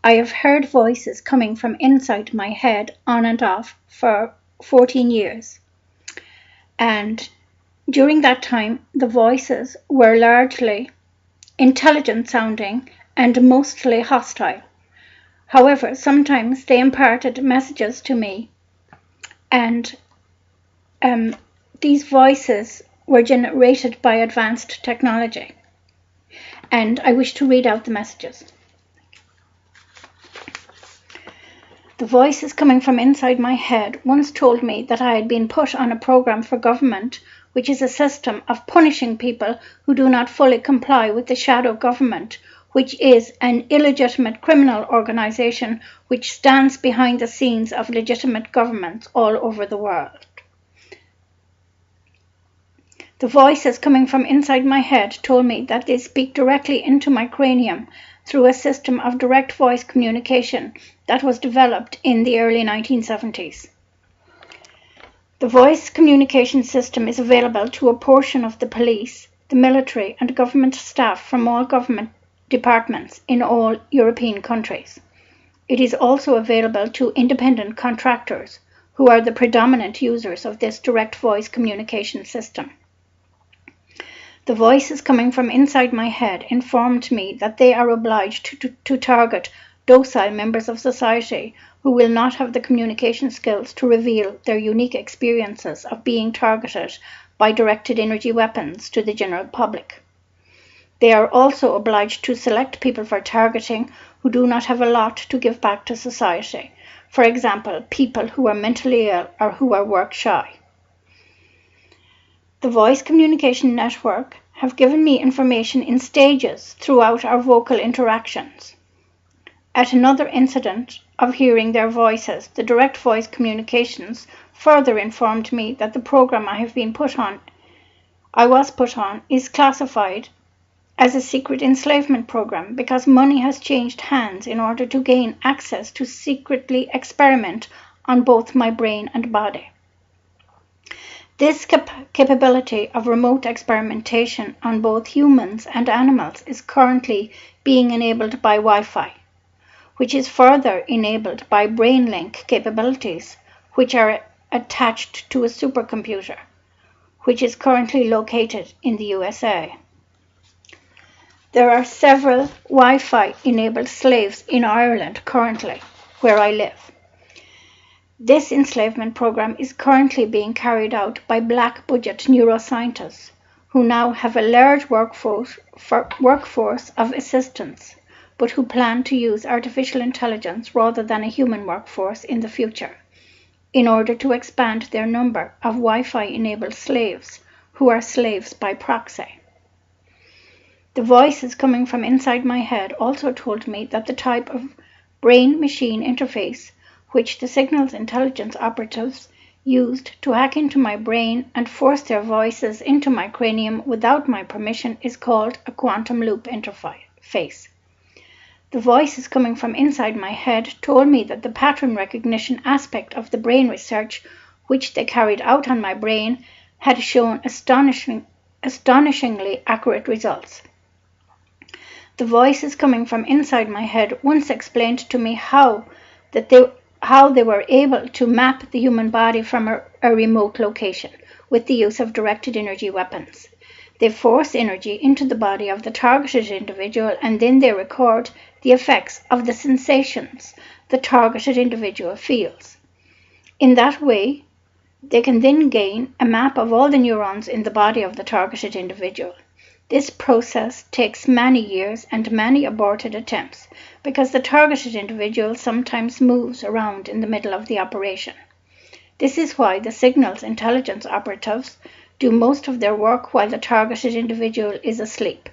I have heard voices coming from inside my head on and off for 14 years. And during that time, the voices were largely intelligent sounding and mostly hostile. However, sometimes they imparted messages to me, and these voices were generated by advanced technology. And I wish to read out the messages. The voices coming from inside my head once told me that I had been put on a program for government, which is a system of punishing people who do not fully comply with the shadow government, which is an illegitimate criminal organization which stands behind the scenes of legitimate governments all over the world. The voices coming from inside my head told me that they speak directly into my cranium through a system of direct voice communication that was developed in the early 1970s. The voice communication system is available to a portion of the police, the military, and government staff from all government departments in all European countries. It is also available to independent contractors, who are the predominant users of this direct voice communication system. The voices coming from inside my head informed me that they are obliged to target docile members of society who will not have the communication skills to reveal their unique experiences of being targeted by directed energy weapons to the general public. They are also obliged to select people for targeting who do not have a lot to give back to society, for example, people who are mentally ill or who are work shy. The voice communication network have given me information in stages throughout our vocal interactions. At another incident of hearing their voices, the direct voice communications further informed me that the program I was put on is classified as a secret enslavement program because money has changed hands in order to gain access to secretly experiment on both my brain and body. This capability of remote experimentation on both humans and animals is currently being enabled by Wi-Fi, which is further enabled by BrainLink capabilities, which are attached to a supercomputer, which is currently located in the USA. There are several Wi-Fi enabled slaves in Ireland currently, where I live. This enslavement program is currently being carried out by black budget neuroscientists who now have a large workforce of assistants, but who plan to use artificial intelligence rather than a human workforce in the future, in order to expand their number of Wi-Fi enabled slaves who are slaves by proxy. The voices coming from inside my head also told me that the type of brain-machine interface which the signals intelligence operatives used to hack into my brain and force their voices into my cranium without my permission is called a quantum loop interface. The voices coming from inside my head told me that the pattern recognition aspect of the brain research which they carried out on my brain had shown astonishingly accurate results. The voices coming from inside my head once explained to me how they were able to map the human body from a remote location with the use of directed energy weapons. They force energy into the body of the targeted individual and then they record the effects of the sensations the targeted individual feels. In that way, they can then gain a map of all the neurons in the body of the targeted individual. This process takes many years and many aborted attempts because the targeted individual sometimes moves around in the middle of the operation. This is why the signals intelligence operatives do most of their work while the targeted individual is asleep.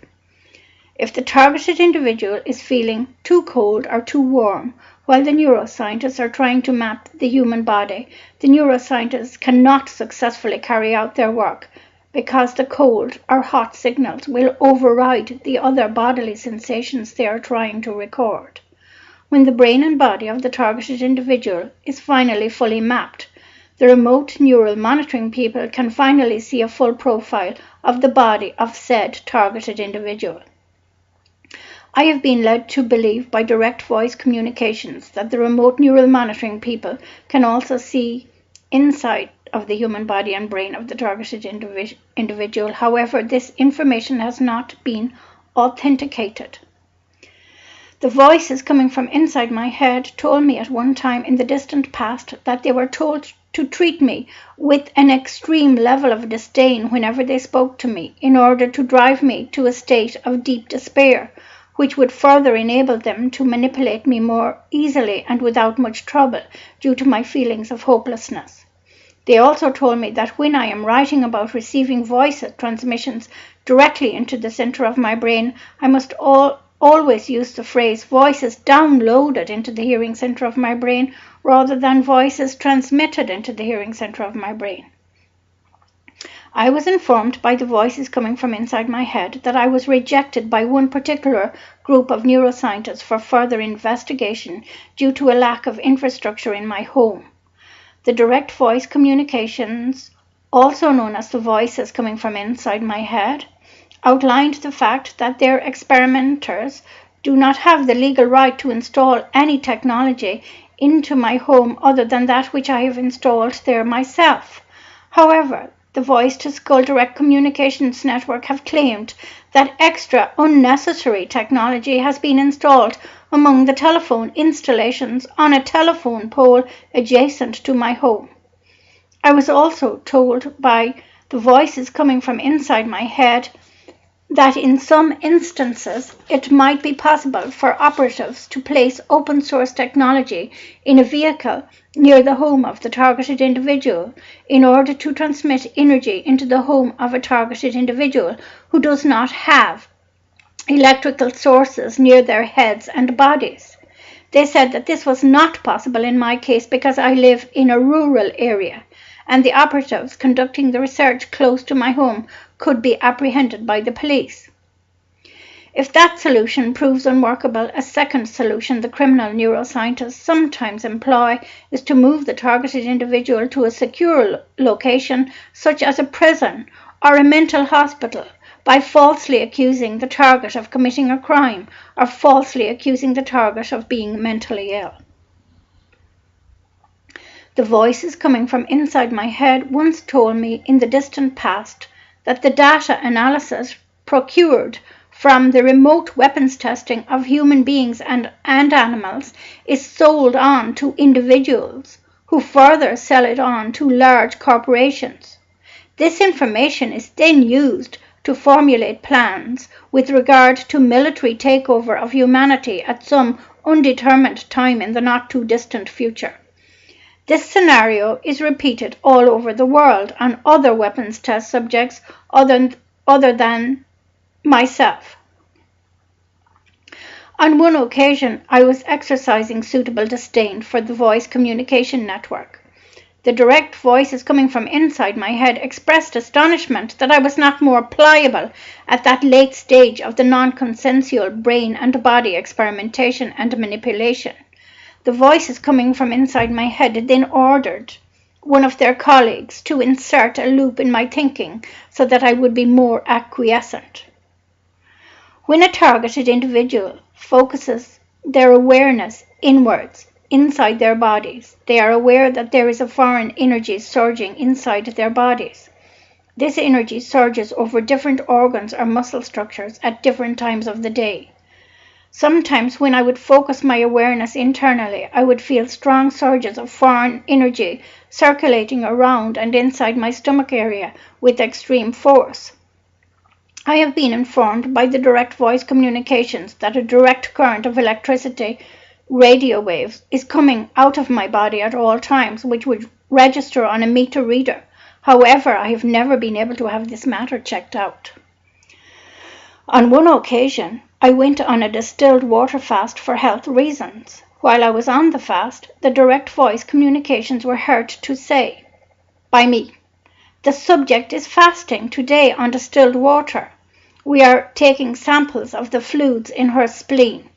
If the targeted individual is feeling too cold or too warm while the neuroscientists are trying to map the human body, the neuroscientists cannot successfully carry out their work because the cold or hot signals will override the other bodily sensations they are trying to record. When the brain and body of the targeted individual is finally fully mapped, the remote neural monitoring people can finally see a full profile of the body of said targeted individual. I have been led to believe by direct voice communications that the remote neural monitoring people can also see inside of the human body and brain of the targeted individual. However, this information has not been authenticated. The voices coming from inside my head told me at one time in the distant past that they were told to treat me with an extreme level of disdain whenever they spoke to me, in order to drive me to a state of deep despair, which would further enable them to manipulate me more easily and without much trouble due to my feelings of hopelessness. They also told me that when I am writing about receiving voice transmissions directly into the center of my brain, I must always use the phrase voices downloaded into the hearing center of my brain rather than voices transmitted into the hearing center of my brain. I was informed by the voices coming from inside my head that I was rejected by one particular group of neuroscientists for further investigation due to a lack of infrastructure in my home. The direct voice communications, also known as the voices coming from inside my head, outlined the fact that their experimenters do not have the legal right to install any technology into my home other than that which I have installed there myself. However, the Voice-to-Skull Direct Communications Network have claimed that extra unnecessary technology has been installed among the telephone installations on a telephone pole adjacent to my home. I was also told by the voices coming from inside my head that in some instances it might be possible for operatives to place open source technology in a vehicle near the home of the targeted individual in order to transmit energy into the home of a targeted individual who does not have electrical sources near their heads and bodies. They said that this was not possible in my case because I live in a rural area, and the operatives conducting the research close to my home could be apprehended by the police. If that solution proves unworkable, a second solution the criminal neuroscientists sometimes employ is to move the targeted individual to a secure location, such as a prison or a mental hospital, by falsely accusing the target of committing a crime or falsely accusing the target of being mentally ill. The voices coming from inside my head once told me in the distant past that the data analysis procured from the remote weapons testing of human beings and animals is sold on to individuals who further sell it on to large corporations. This information is then used to formulate plans with regard to military takeover of humanity at some undetermined time in the not-too-distant future. This scenario is repeated all over the world on other weapons test subjects other than myself. On one occasion, I was exercising suitable disdain for the voice communication network. The direct voices coming from inside my head expressed astonishment that I was not more pliable at that late stage of the non-consensual brain and body experimentation and manipulation. The voices coming from inside my head then ordered one of their colleagues to insert a loop in my thinking so that I would be more acquiescent. When a targeted individual focuses their awareness inwards, inside their bodies, they are aware that there is a foreign energy surging inside their bodies. This energy surges over different organs or muscle structures at different times of the day. Sometimes when I would focus my awareness internally, I would feel strong surges of foreign energy circulating around and inside my stomach area with extreme force. I have been informed by the direct voice communications that a direct current of electricity, radio waves, is coming out of my body at all times, which would register on a meter reader. However, I have never been able to have this matter checked out. On one occasion, I went on a distilled water fast for health reasons. While I was on the fast, the direct voice communications were heard to say by me, "The subject is fasting today on distilled water. We are taking samples of the fluids in her spleen."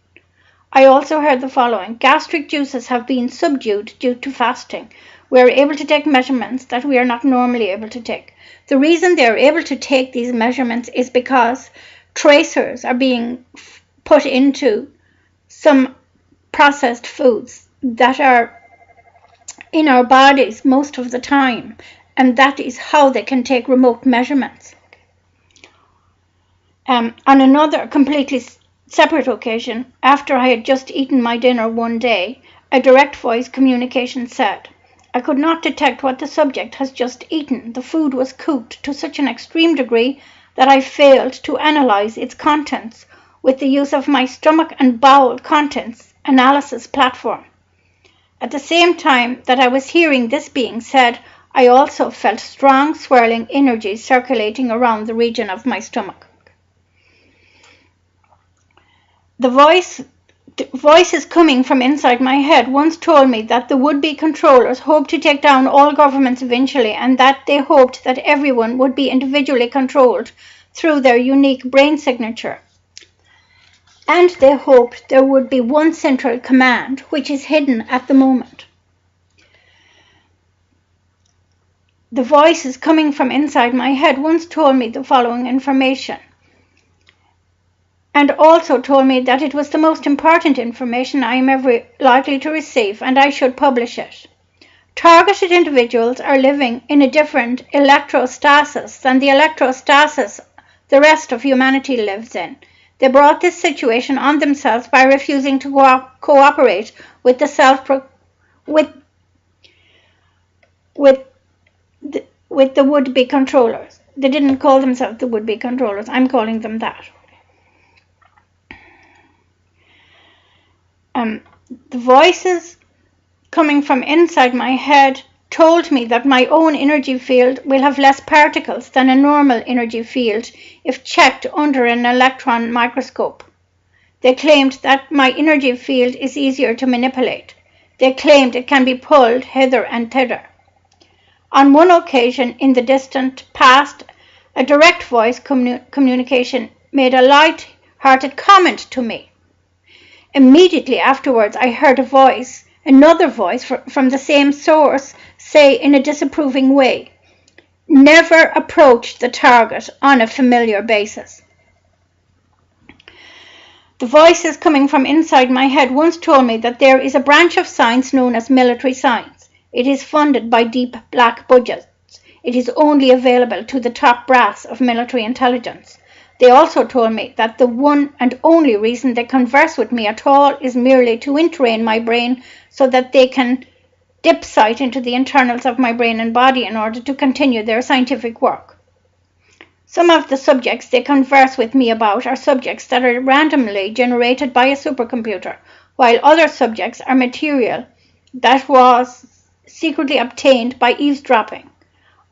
I also heard the following: "Gastric juices have been subdued due to fasting. We are able to take measurements that we are not normally able to take." The reason they are able to take these measurements is because tracers are being put into some processed foods that are in our bodies most of the time, and that is how they can take remote measurements. On another completely separate occasion, after I had just eaten my dinner one day, a direct voice communication said, "I could not detect what the subject has just eaten. The food was cooked to such an extreme degree that I failed to analyze its contents with the use of my stomach and bowel contents analysis platform." At the same time that I was hearing this being said, I also felt strong swirling energy circulating around the region of my stomach. The voices coming from inside my head once told me that the would-be controllers hoped to take down all governments eventually, and that they hoped that everyone would be individually controlled through their unique brain signature. And they hoped there would be one central command, which is hidden at the moment. The voices coming from inside my head once told me the following information, and also told me that it was the most important information I am ever likely to receive, and I should publish it. Targeted individuals are living in a different electrostasis than the electrostasis the rest of humanity lives in. They brought this situation on themselves by refusing to cooperate with the with the would-be controllers. They didn't call themselves the would-be controllers. I'm calling them that. The voices coming from inside my head told me that my own energy field will have less particles than a normal energy field if checked under an electron microscope. They claimed that my energy field is easier to manipulate. They claimed it can be pulled hither and thither. On one occasion in the distant past, a direct voice communication made a light-hearted comment to me. Immediately afterwards, I heard another voice from the same source, say in a disapproving way, "Never approach the target on a familiar basis." The voices coming from inside my head once told me that there is a branch of science known as military science. It is funded by deep black budgets. It is only available to the top brass of military intelligence. They also told me that the one and only reason they converse with me at all is merely to entrain my brain so that they can dip sight into the internals of my brain and body in order to continue their scientific work. Some of the subjects they converse with me about are subjects that are randomly generated by a supercomputer, while other subjects are material that was secretly obtained by eavesdropping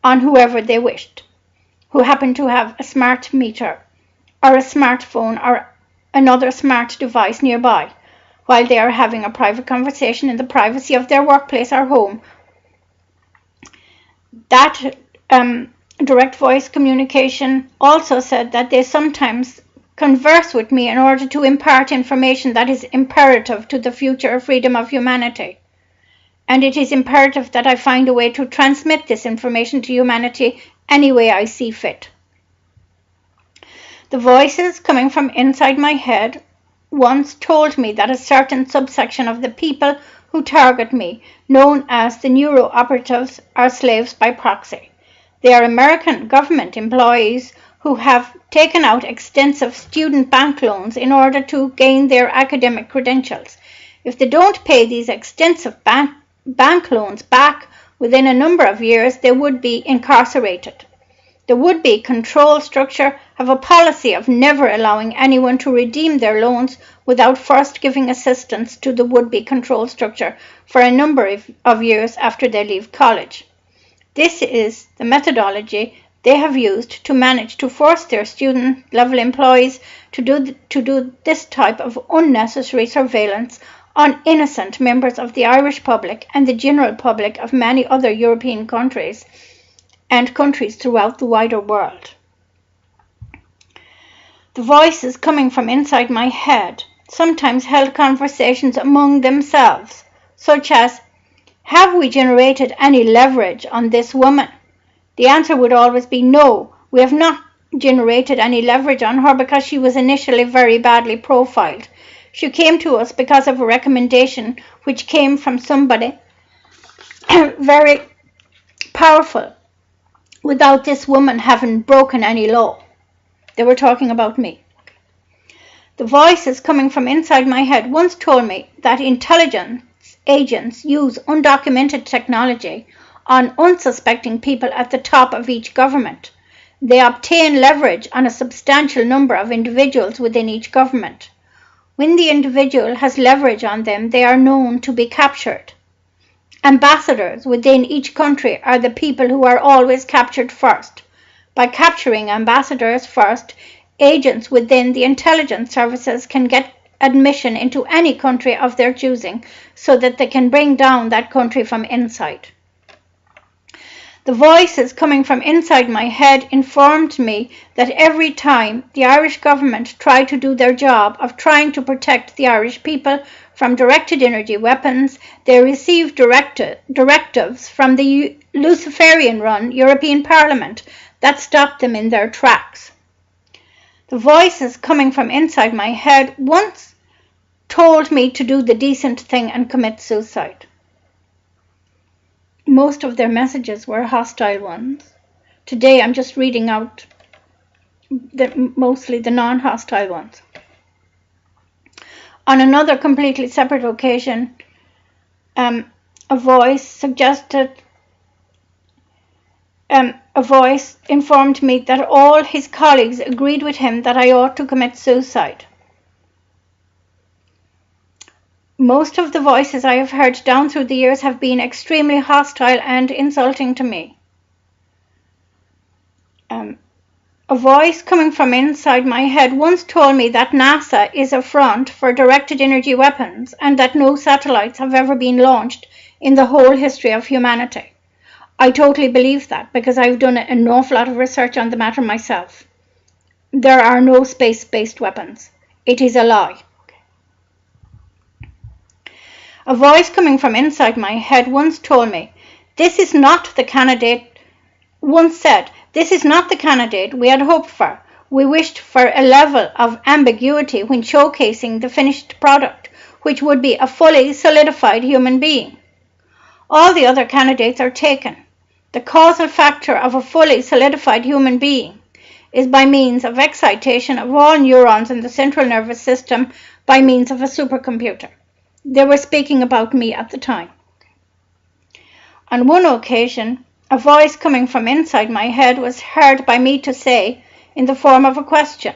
on whoever they wished, who happened to have a smart meter or a smartphone or another smart device nearby, while they are having a private conversation in the privacy of their workplace or home. That direct voice communication also said that they sometimes converse with me in order to impart information that is imperative to the future freedom of humanity. And it is imperative that I find a way to transmit this information to humanity any way I see fit. The voices coming from inside my head once told me that a certain subsection of the people who target me, known as the neuro-operatives, are slaves by proxy. They are American government employees who have taken out extensive student bank loans in order to gain their academic credentials. If they don't pay these extensive bank loans back within a number of years, they would be incarcerated. The would-be control structure have a policy of never allowing anyone to redeem their loans without first giving assistance to the would-be control structure for a number of years after they leave college. This is the methodology they have used to manage to force their student-level employees to do this type of unnecessary surveillance on innocent members of the Irish public and the general public of many other European countries and countries throughout the wider world. The voices coming from inside my head sometimes held conversations among themselves, such as, "Have we generated any leverage on this woman?" The answer would always be, "No, we have not generated any leverage on her because she was initially very badly profiled. She came to us because of a recommendation which came from somebody very powerful without this woman having broken any law. They were talking about me. The voices coming from inside my head once told me that intelligence agents use undocumented technology on unsuspecting people at the top of each government. They obtain leverage on a substantial number of individuals within each government. When the individual has leverage on them, they are known to be captured. Ambassadors within each country are the people who are always captured first. By capturing ambassadors first, agents within the intelligence services can get admission into any country of their choosing so that they can bring down that country from inside. The voices coming from inside my head informed me that every time the Irish government tried to do their job of trying to protect the Irish people from directed energy weapons, they received directives from the Luciferian-run European Parliament that stopped them in their tracks. The voices coming from inside my head once told me to do the decent thing and commit suicide. Most of their messages were hostile ones. Today I'm just reading out mostly the non-hostile ones. On another completely separate occasion, a voice informed me that all his colleagues agreed with him that I ought to commit suicide. Most of the voices I have heard down through the years have been extremely hostile and insulting to me. A voice coming from inside my head once told me that NASA is a front for directed energy weapons and that no satellites have ever been launched in the whole history of humanity. I totally believe that because I've done an awful lot of research on the matter myself. There are no space-based weapons. It is a lie. A voice coming from inside my head once told me, "This is not the candidate," once said, "This is not the candidate we had hoped for. We wished for a level of ambiguity when showcasing the finished product, which would be a fully solidified human being. All the other candidates are taken. The causal factor of a fully solidified human being is by means of excitation of all neurons in the central nervous system by means of a supercomputer." They were speaking about me at the time. On one occasion, a voice coming from inside my head was heard by me to say, in the form of a question,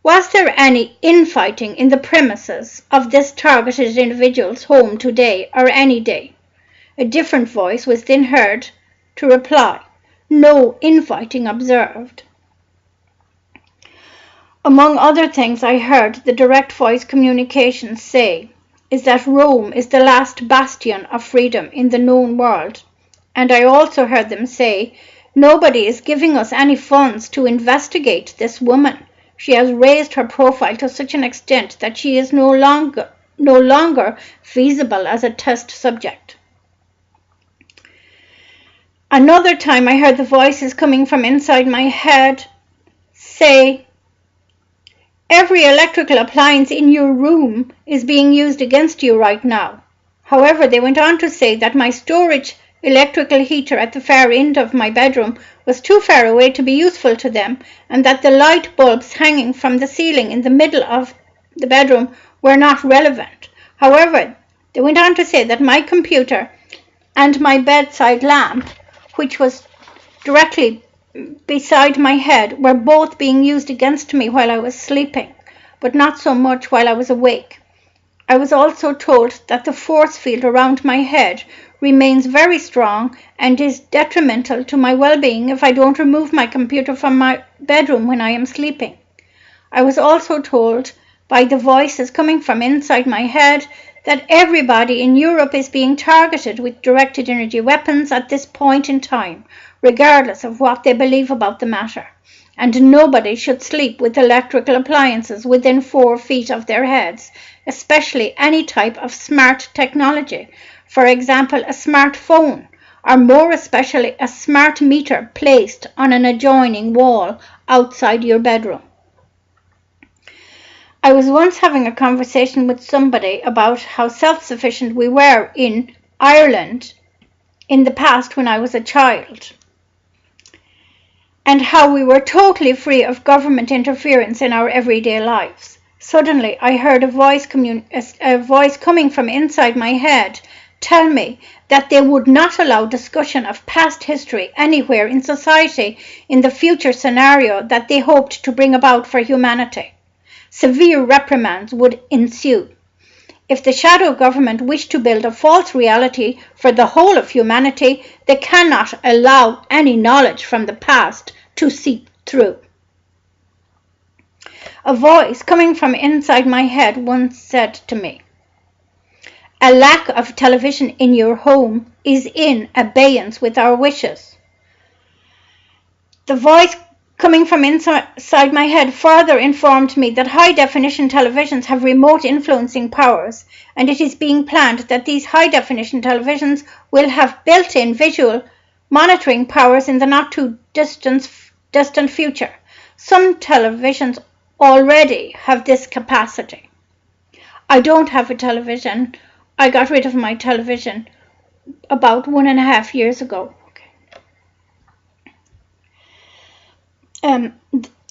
"Was there any infighting in the premises of this targeted individual's home today or any day?" A different voice was then heard to reply, "No infighting observed." Among other things I heard the direct voice communications say is that Rome is the last bastion of freedom in the known world. And I also heard them say, "Nobody is giving us any funds to investigate this woman. She has raised her profile to such an extent that she is no longer feasible as a test subject." Another time I heard the voices coming from inside my head say, "Every electrical appliance in your room is being used against you right now." However, they went on to say that my storage electrical heater at the far end of my bedroom was too far away to be useful to them, and that the light bulbs hanging from the ceiling in the middle of the bedroom were not relevant. However, they went on to say that my computer and my bedside lamp, which was directly beside my head, were both being used against me while I was sleeping, but not so much while I was awake. I was also told that the force field around my head remains very strong and is detrimental to my well-being if I don't remove my computer from my bedroom when I am sleeping. I was also told by the voices coming from inside my head that everybody in Europe is being targeted with directed energy weapons at this point in time, regardless of what they believe about the matter, and nobody should sleep with electrical appliances within 4 feet of their heads, especially any type of smart technology, for example a smartphone, or more especially a smart meter placed on an adjoining wall outside your bedroom. I was once having a conversation with somebody about how self-sufficient we were in Ireland in the past when I was a child, and how we were totally free of government interference in our everyday lives. Suddenly, I heard a voice coming from inside my head tell me that they would not allow discussion of past history anywhere in society in the future scenario that they hoped to bring about for humanity. Severe reprimands would ensue. If the shadow government wished to build a false reality for the whole of humanity, they cannot allow any knowledge from the past to seep through. A voice coming from inside my head once said to me, "A lack of television in your home is in abeyance with our wishes." The voice coming from inside my head further informed me that high-definition televisions have remote influencing powers, and it is being planned that these high-definition televisions will have built-in visual monitoring powers in the not-too-distant future. Some televisions already have this capacity. I don't have a television. I got rid of my television about 1.5 years ago.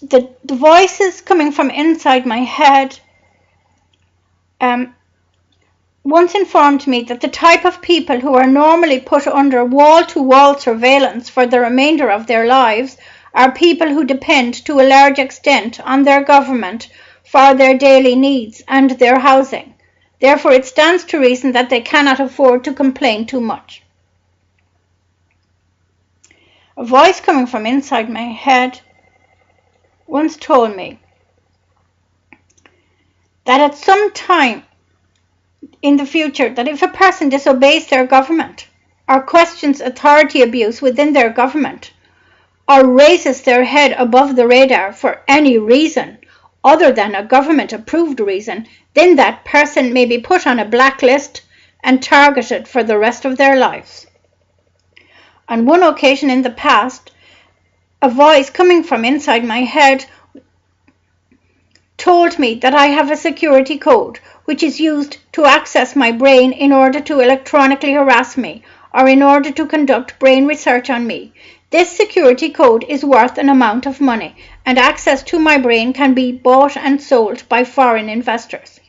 The voices coming from inside my head once informed me that the type of people who are normally put under wall-to-wall surveillance for the remainder of their lives are people who depend to a large extent on their government for their daily needs and their housing. Therefore, it stands to reason that they cannot afford to complain too much. A voice coming from inside my head once told me that at some time in the future, that if a person disobeys their government or questions authority abuse within their government or raises their head above the radar for any reason other than a government-approved reason, then that person may be put on a blacklist and targeted for the rest of their lives. On one occasion in the past, a voice coming from inside my head told me that I have a security code which is used to access my brain in order to electronically harass me or in order to conduct brain research on me. This security code is worth an amount of money, and access to my brain can be bought and sold by foreign investors.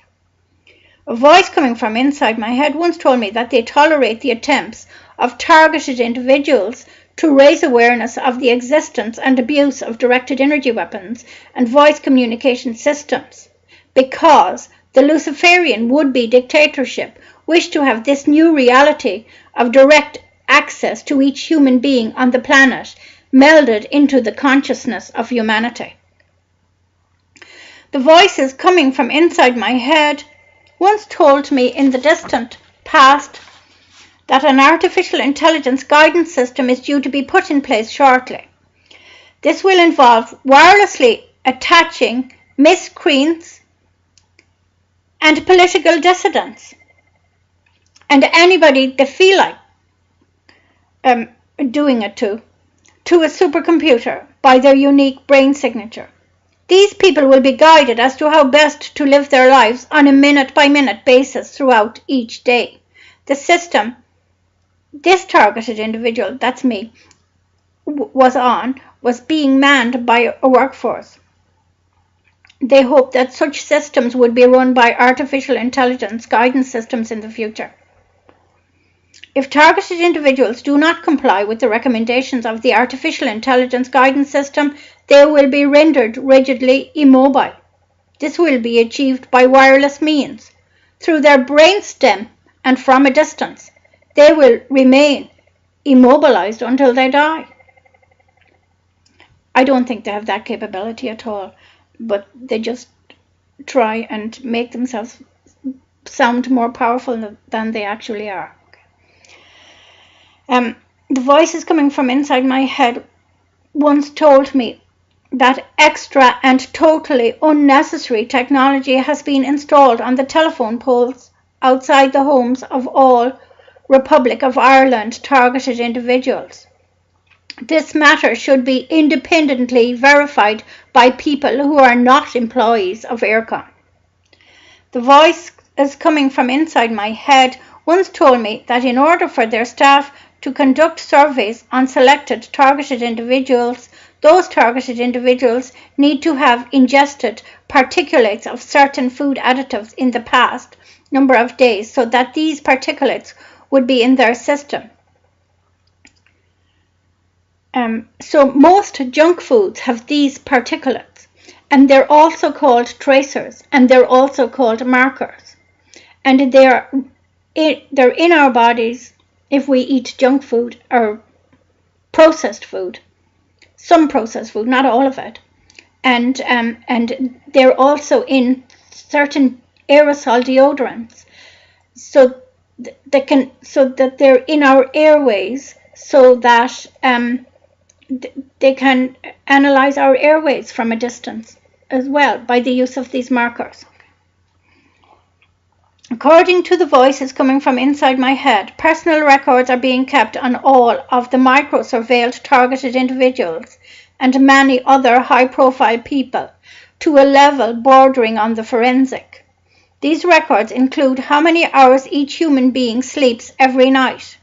A voice coming from inside my head once told me that they tolerate the attempts of targeted individuals to raise awareness of the existence and abuse of directed energy weapons and voice communication systems, because the Luciferian would-be dictatorship wished to have this new reality of direct access to each human being on the planet melded into the consciousness of humanity. The voices coming from inside my head once told me in the distant past that an artificial intelligence guidance system is due to be put in place shortly. This will involve wirelessly attaching miscreants and political dissidents and anybody they feel like doing it to a supercomputer by their unique brain signature. These people will be guided as to how best to live their lives on a minute-by-minute basis throughout each day. The system this targeted individual, that's me, was being manned by a workforce. They hoped that such systems would be run by artificial intelligence guidance systems in the future. If targeted individuals do not comply with the recommendations of the artificial intelligence guidance system, they will be rendered rigidly immobile. This will be achieved by wireless means, through their brainstem and from a distance. They will remain immobilized until they die. I don't think they have that capability at all, but they just try and make themselves sound more powerful than they actually are. The voices coming from inside my head once told me that extra and totally unnecessary technology has been installed on the telephone poles outside the homes of all Republic of Ireland targeted individuals. This matter should be independently verified by people who are not employees of Aircom. The voice is coming from inside my head once told me that in order for their staff to conduct surveys on selected targeted individuals, those targeted individuals need to have ingested particulates of certain food additives in the past number of days so that these particulates would be in their system. So most junk foods have these particulates, and they're also called tracers, and they're also called markers. And they're in our bodies if we eat junk food or processed food, some processed food, not all of it. And they're also in certain aerosol deodorants, so that they're in our airways, so that they can analyze our airways from a distance as well by the use of these markers. According to the voices coming from inside my head, personal records are being kept on all of the micro-surveilled targeted individuals and many other high-profile people to a level bordering on the forensic. These records include how many hours each human being sleeps every night,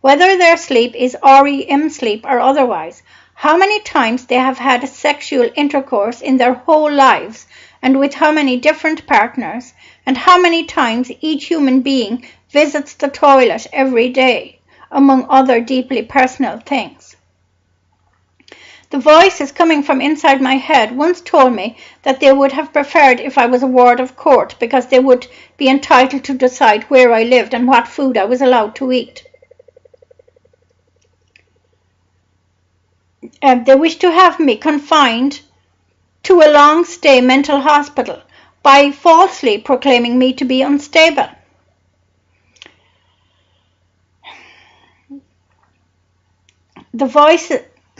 whether their sleep is REM sleep or otherwise, how many times they have had sexual intercourse in their whole lives and with how many different partners, and how many times each human being visits the toilet every day, among other deeply personal things. The voices coming from inside my head once told me that they would have preferred if I was a ward of court because they would be entitled to decide where I lived and what food I was allowed to eat. They wish to have me confined to a long-stay mental hospital by falsely proclaiming me to be unstable. The voice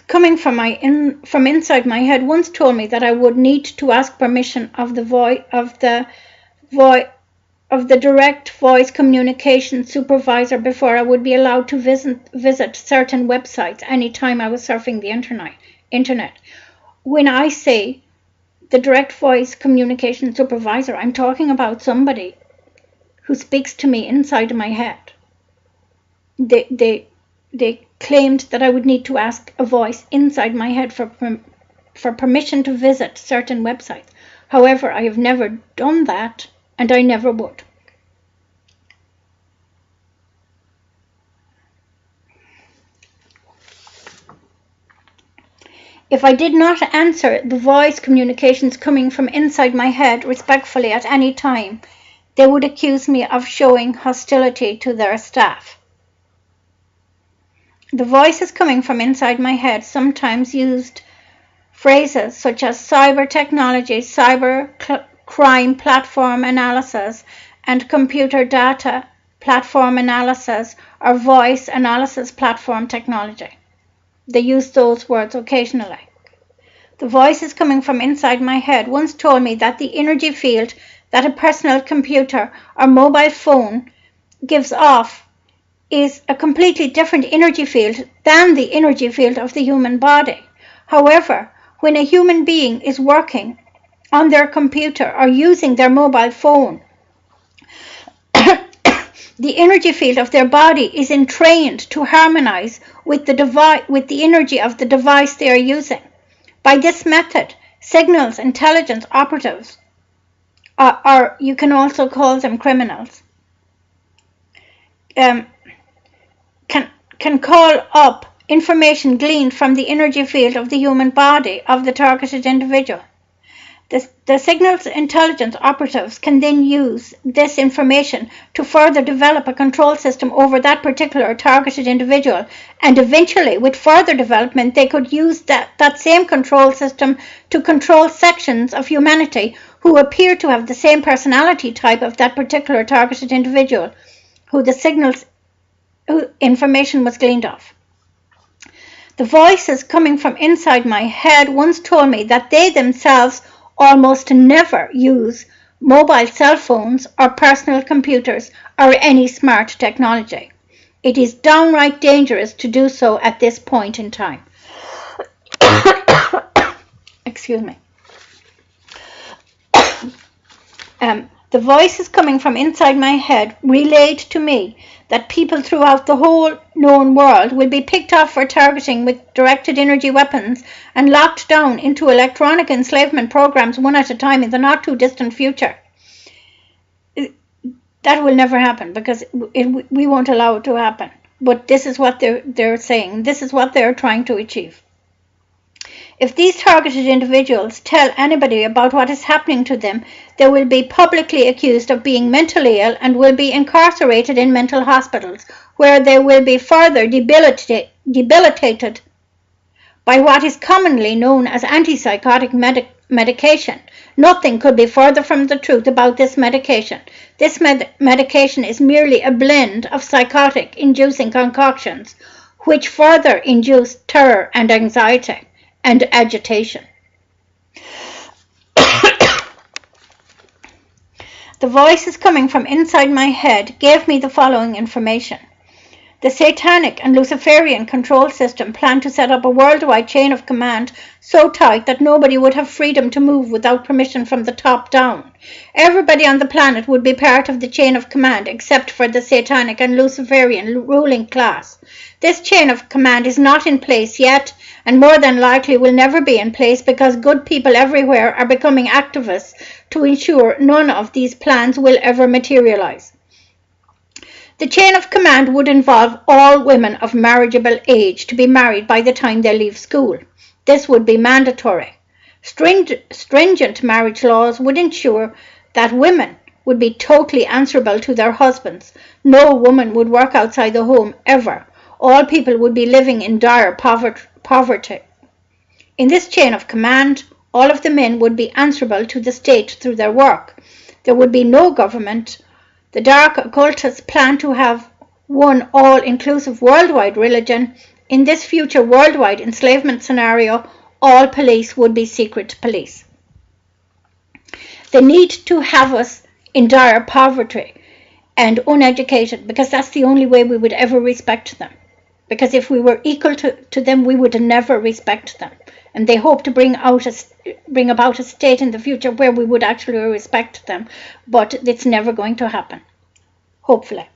coming from inside my head once told me that I would need to ask permission of the direct voice communication supervisor before I would be allowed to visit certain websites anytime I was surfing the internet. When I say the direct voice communication supervisor, I'm talking about somebody who speaks to me inside my head. They claimed that I would need to ask a voice inside my head for permission to visit certain websites. However, I have never done that, and I never would. If I did not answer the voice communications coming from inside my head respectfully at any time, they would accuse me of showing hostility to their staff. The voices coming from inside my head sometimes used phrases such as cyber technology, cyber crime platform analysis, and computer data platform analysis, or voice analysis platform technology. They use those words occasionally. The voices coming from inside my head once told me that the energy field that a personal computer or mobile phone gives off is a completely different energy field than the energy field of the human body. However, when a human being is working on their computer or using their mobile phone, the energy field of their body is entrained to harmonize with the energy of the device they are using. By this method, signals intelligence operatives, or you can also call them criminals, can call up information gleaned from the energy field of the human body of the targeted individual. The signals intelligence operatives can then use this information to further develop a control system over that particular targeted individual, and eventually, with further development, they could use that same control system to control sections of humanity who appear to have the same personality type of that particular targeted individual who the signals information was gleaned off. The voices coming from inside my head once told me that they themselves almost never use mobile cell phones or personal computers or any smart technology. It is downright dangerous to do so at this point in time. Excuse me. The voices coming from inside my head relayed to me that people throughout the whole known world will be picked off for targeting with directed energy weapons and locked down into electronic enslavement programs one at a time in the not too distant future. That will never happen because we won't allow it to happen. But this is what they're saying. This is what they're trying to achieve. If these targeted individuals tell anybody about what is happening to them, they will be publicly accused of being mentally ill and will be incarcerated in mental hospitals, where they will be further debilitated by what is commonly known as antipsychotic medication. Nothing could be further from the truth about this medication. This medication is merely a blend of psychotic-inducing concoctions, which further induce terror and anxiety and agitation. The voices coming from inside my head gave me the following information. The Satanic and Luciferian control system planned to set up a worldwide chain of command so tight that nobody would have freedom to move without permission from the top down. Everybody on the planet would be part of the chain of command except for the Satanic and Luciferian ruling class. This chain of command is not in place yet, and more than likely will never be in place because good people everywhere are becoming activists to ensure none of these plans will ever materialize. The chain of command would involve all women of marriageable age to be married by the time they leave school. This would be mandatory. Stringent marriage laws would ensure that women would be totally answerable to their husbands. No woman would work outside the home ever. All people would be living in dire poverty. In this chain of command, all of the men would be answerable to the state through their work. There would be no government. The dark occultists plan to have one all-inclusive worldwide religion. In this future worldwide enslavement scenario, all police would be secret police. They need to have us in dire poverty and uneducated because that's the only way we would ever respect them. Because if we were equal to them, we would never respect them. And they hope to bring about a state in the future where we would actually respect them. But it's never going to happen. Hopefully.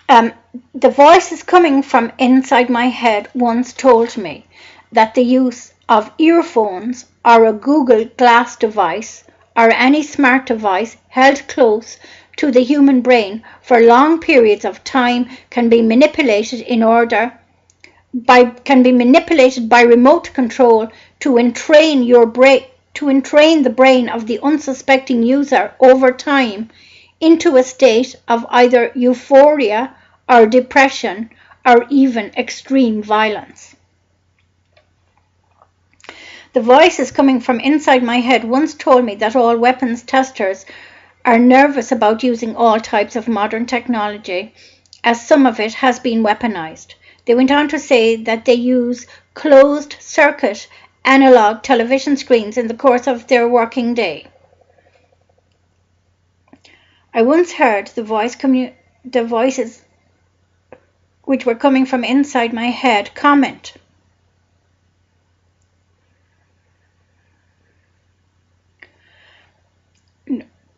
The voices coming from inside my head once told me that the use of earphones or a Google Glass device or any smart device held close to the human brain for long periods of time can be manipulated by remote control to entrain the brain of the unsuspecting user over time into a state of either euphoria or depression or even extreme violence. The voices coming from inside my head once told me that all weapons testers are nervous about using all types of modern technology, as some of it has been weaponized. They went on to say that they use closed-circuit analog television screens in the course of their working day. I once heard the voices which were coming from inside my head comment.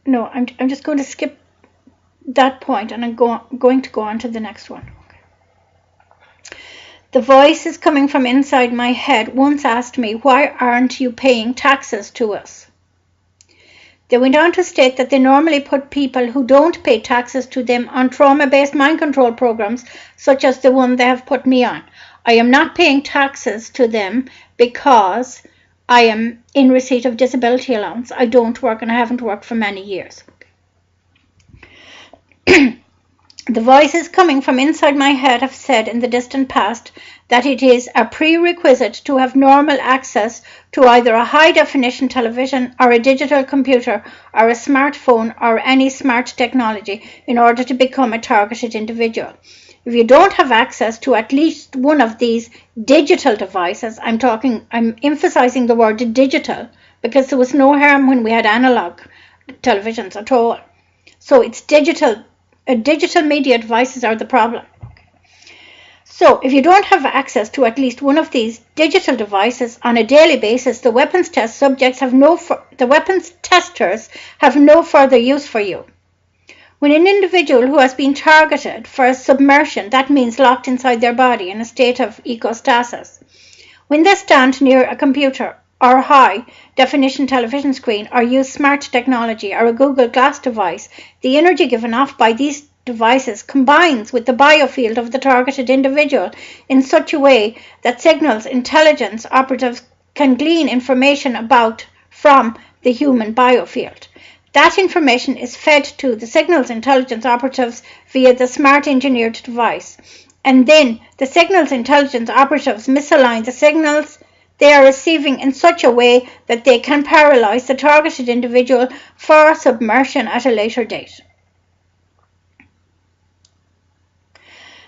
No, I'm just going to skip that point and I'm going to go on to the next one. The voices coming from inside my head once asked me, why aren't you paying taxes to us? They went on to state that they normally put people who don't pay taxes to them on trauma-based mind control programs, such as the one they have put me on. I am not paying taxes to them because I am in receipt of disability allowance. I don't work and I haven't worked for many years. The voices coming from inside my head have said in the distant past that it is a prerequisite to have normal access to either a high-definition television or a digital computer or a smartphone or any smart technology in order to become a targeted individual. If you don't have access to at least one of these digital devices, I'm emphasizing the word digital because there was no harm when we had analog televisions at all. So it's digital digital media devices are the problem. So, if you don't have access to at least one of these digital devices on a daily basis, the weapons testers have no further use for you. When an individual who has been targeted for submersion, that means locked inside their body in a state of ecostasis, when they stand near a computer or high-definition television screen or use smart technology or a Google Glass device, the energy given off by these devices combines with the biofield of the targeted individual in such a way that signals intelligence operatives can glean information from the human biofield. That information is fed to the signals intelligence operatives via the smart engineered device, and then the signals intelligence operatives misalign the signals they are receiving in such a way that they can paralyze the targeted individual for submersion at a later date.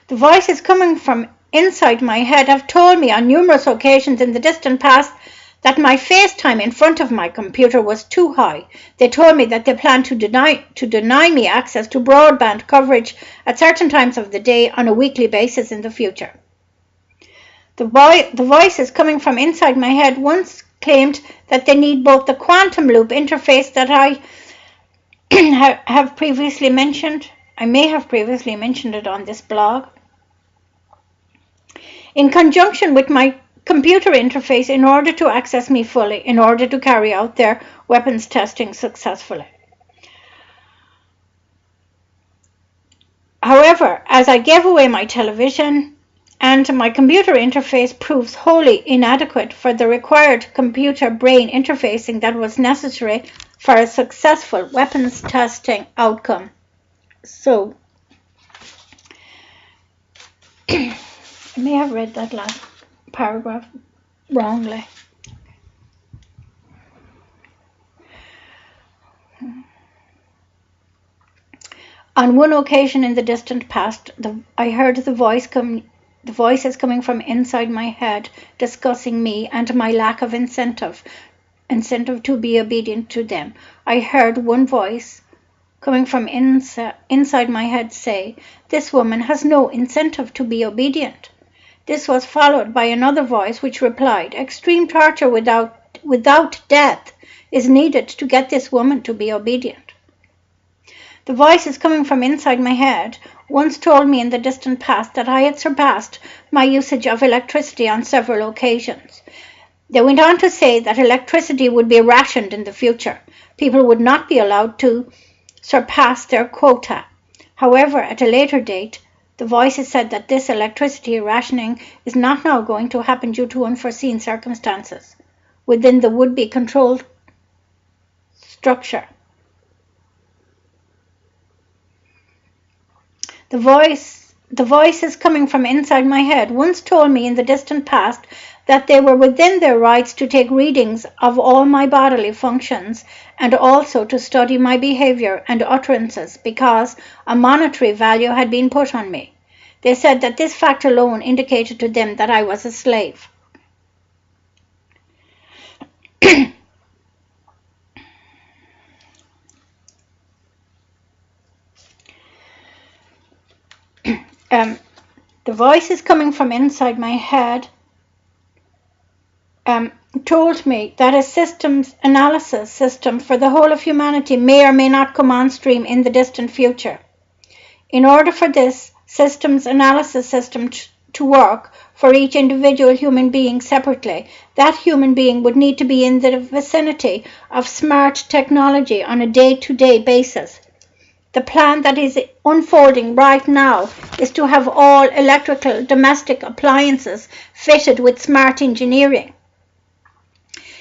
The voices coming from inside my head have told me on numerous occasions in the distant past that my face time in front of my computer was too high. They told me that they plan to deny me access to broadband coverage at certain times of the day on a weekly basis in the future. The voices coming from inside my head once claimed that they need both the quantum loop interface that I have previously mentioned. I may have previously mentioned it on this blog, in conjunction with my computer interface in order to access me fully, in order to carry out their weapons testing successfully. However, as I gave away my television and my computer interface proves wholly inadequate for the required computer-brain interfacing that was necessary for a successful weapons testing outcome. So, I may have read that last paragraph wrongly. On one occasion in the distant past, I heard the voices coming from inside my head discussing me and my lack of incentive to be obedient to them. I heard one voice coming from inside my head say, "This woman has no incentive to be obedient." This was followed by another voice which replied, "Extreme torture without death is needed to get this woman to be obedient." The voices coming from inside my head once told me in the distant past that I had surpassed my usage of electricity on several occasions. They went on to say that electricity would be rationed in the future. People would not be allowed to surpass their quota. However, at a later date, the voices said that this electricity rationing is not now going to happen due to unforeseen circumstances within the would-be controlled structure. The voices coming from inside my head once told me in the distant past that they were within their rights to take readings of all my bodily functions and also to study my behavior and utterances because a monetary value had been put on me. They said that this fact alone indicated to them that I was a slave. The voices coming from inside my head told me that a systems analysis system for the whole of humanity may or may not come on stream in the distant future. In order for this systems analysis system to work for each individual human being separately, that human being would need to be in the vicinity of smart technology on a day-to-day basis. The plan that is unfolding right now is to have all electrical domestic appliances fitted with smart engineering.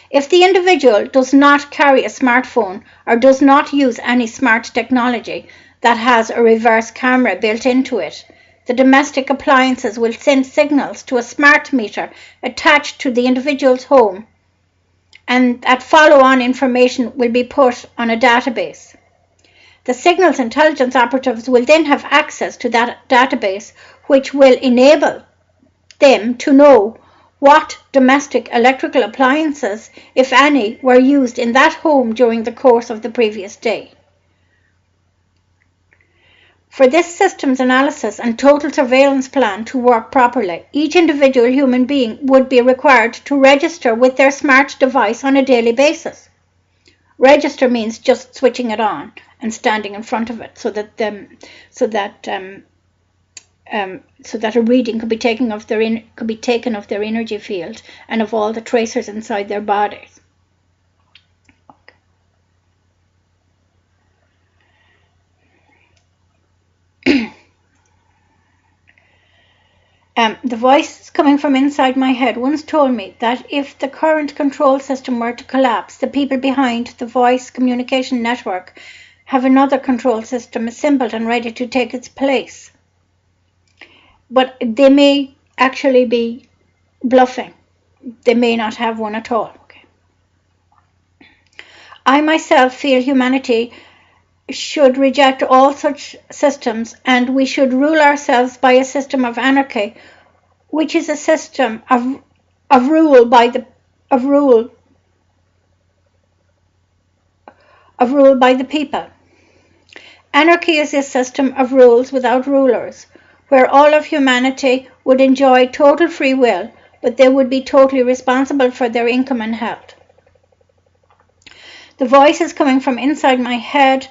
If the individual does not carry a smartphone or does not use any smart technology that has a reverse camera built into it, the domestic appliances will send signals to a smart meter attached to the individual's home, and that follow-on information will be put on a database. The signals intelligence operatives will then have access to that database, which will enable them to know what domestic electrical appliances, if any, were used in that home during the course of the previous day. For this systems analysis and total surveillance plan to work properly, each individual human being would be required to register with their smart device on a daily basis. Register means just switching it on and standing in front of it so that a reading could be taken of their energy field and of all the tracers inside their bodies. The voice coming from inside my head once told me that if the current control system were to collapse, the people behind the voice communication network have another control system assembled and ready to take its place. But they may actually be bluffing. They may not have one at all. Okay. I myself feel humanity should reject all such systems, and we should rule ourselves by a system of anarchy, which is a system of rule by the people. Anarchy is a system of rules without rulers, where all of humanity would enjoy total free will, but they would be totally responsible for their income and health. The voices coming from inside my head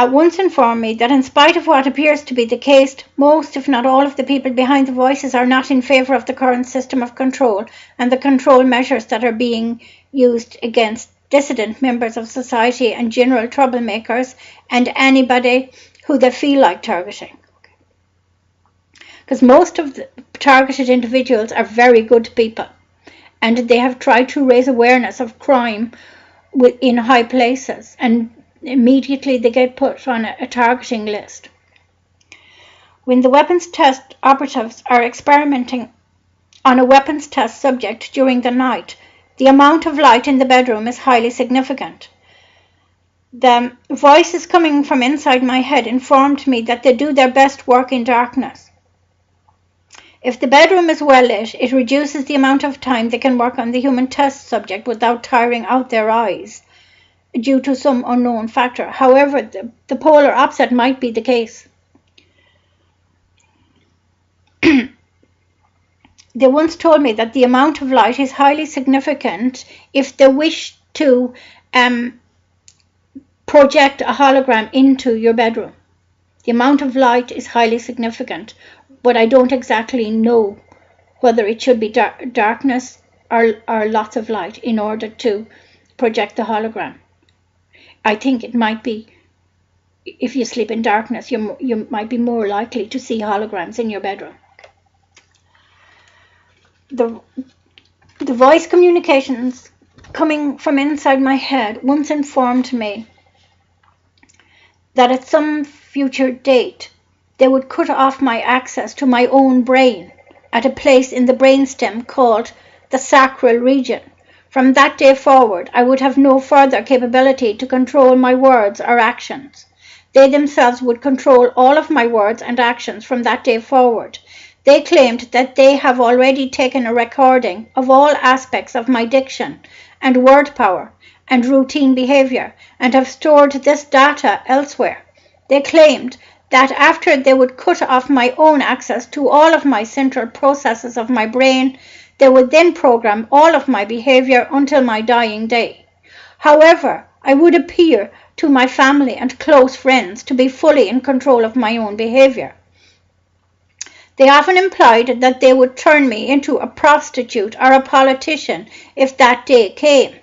once informed me that in spite of what appears to be the case, most, if not all, of the people behind the voices are not in favour of the current system of control and the control measures that are being used against dissident members of society and general troublemakers and anybody who they feel like targeting. Because most of the targeted individuals are very good people, and they have tried to raise awareness of crime in high places, and immediately they get put on a targeting list. When the weapons test operatives are experimenting on a weapons test subject during the night, the amount of light in the bedroom is highly significant. The voices coming from inside my head informed me that they do their best work in darkness. If the bedroom is well lit, it reduces the amount of time they can work on the human test subject without tiring out their eyes due to some unknown factor. However, the polar opposite might be the case. They once told me that the amount of light is highly significant if they wish to project a hologram into your bedroom. The amount of light is highly significant, but I don't exactly know whether it should be darkness or lots of light in order to project the hologram. I think it might be, if you sleep in darkness, you might be more likely to see holograms in your bedroom. The voice communications coming from inside my head once informed me that at some future date they would cut off my access to my own brain at a place in the brainstem called the sacral region. From that day forward, I would have no further capability to control my words or actions. They themselves would control all of my words and actions from that day forward. They claimed that they have already taken a recording of all aspects of my diction and word power and routine behavior and have stored this data elsewhere. They claimed that after they would cut off my own access to all of my central processes of my brain, they would then program all of my behavior until my dying day. However, I would appear to my family and close friends to be fully in control of my own behavior. They often implied that they would turn me into a prostitute or a politician if that day came.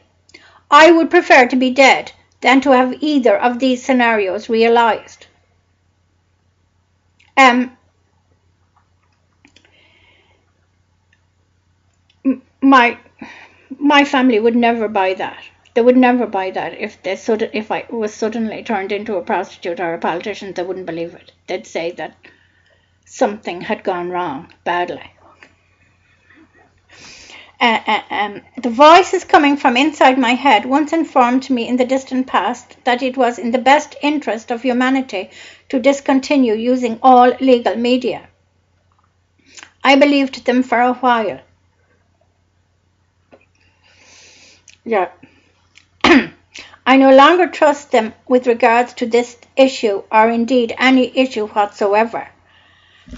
I would prefer to be dead than to have either of these scenarios realized. My family would never buy that. They would never buy that. If I was suddenly turned into a prostitute or a politician, they wouldn't believe it. They'd say that something had gone wrong badly. The voices coming from inside my head once informed me in the distant past that it was in the best interest of humanity to discontinue using all legal media. I believed them for a while. I no longer trust them with regards to this issue or indeed any issue whatsoever.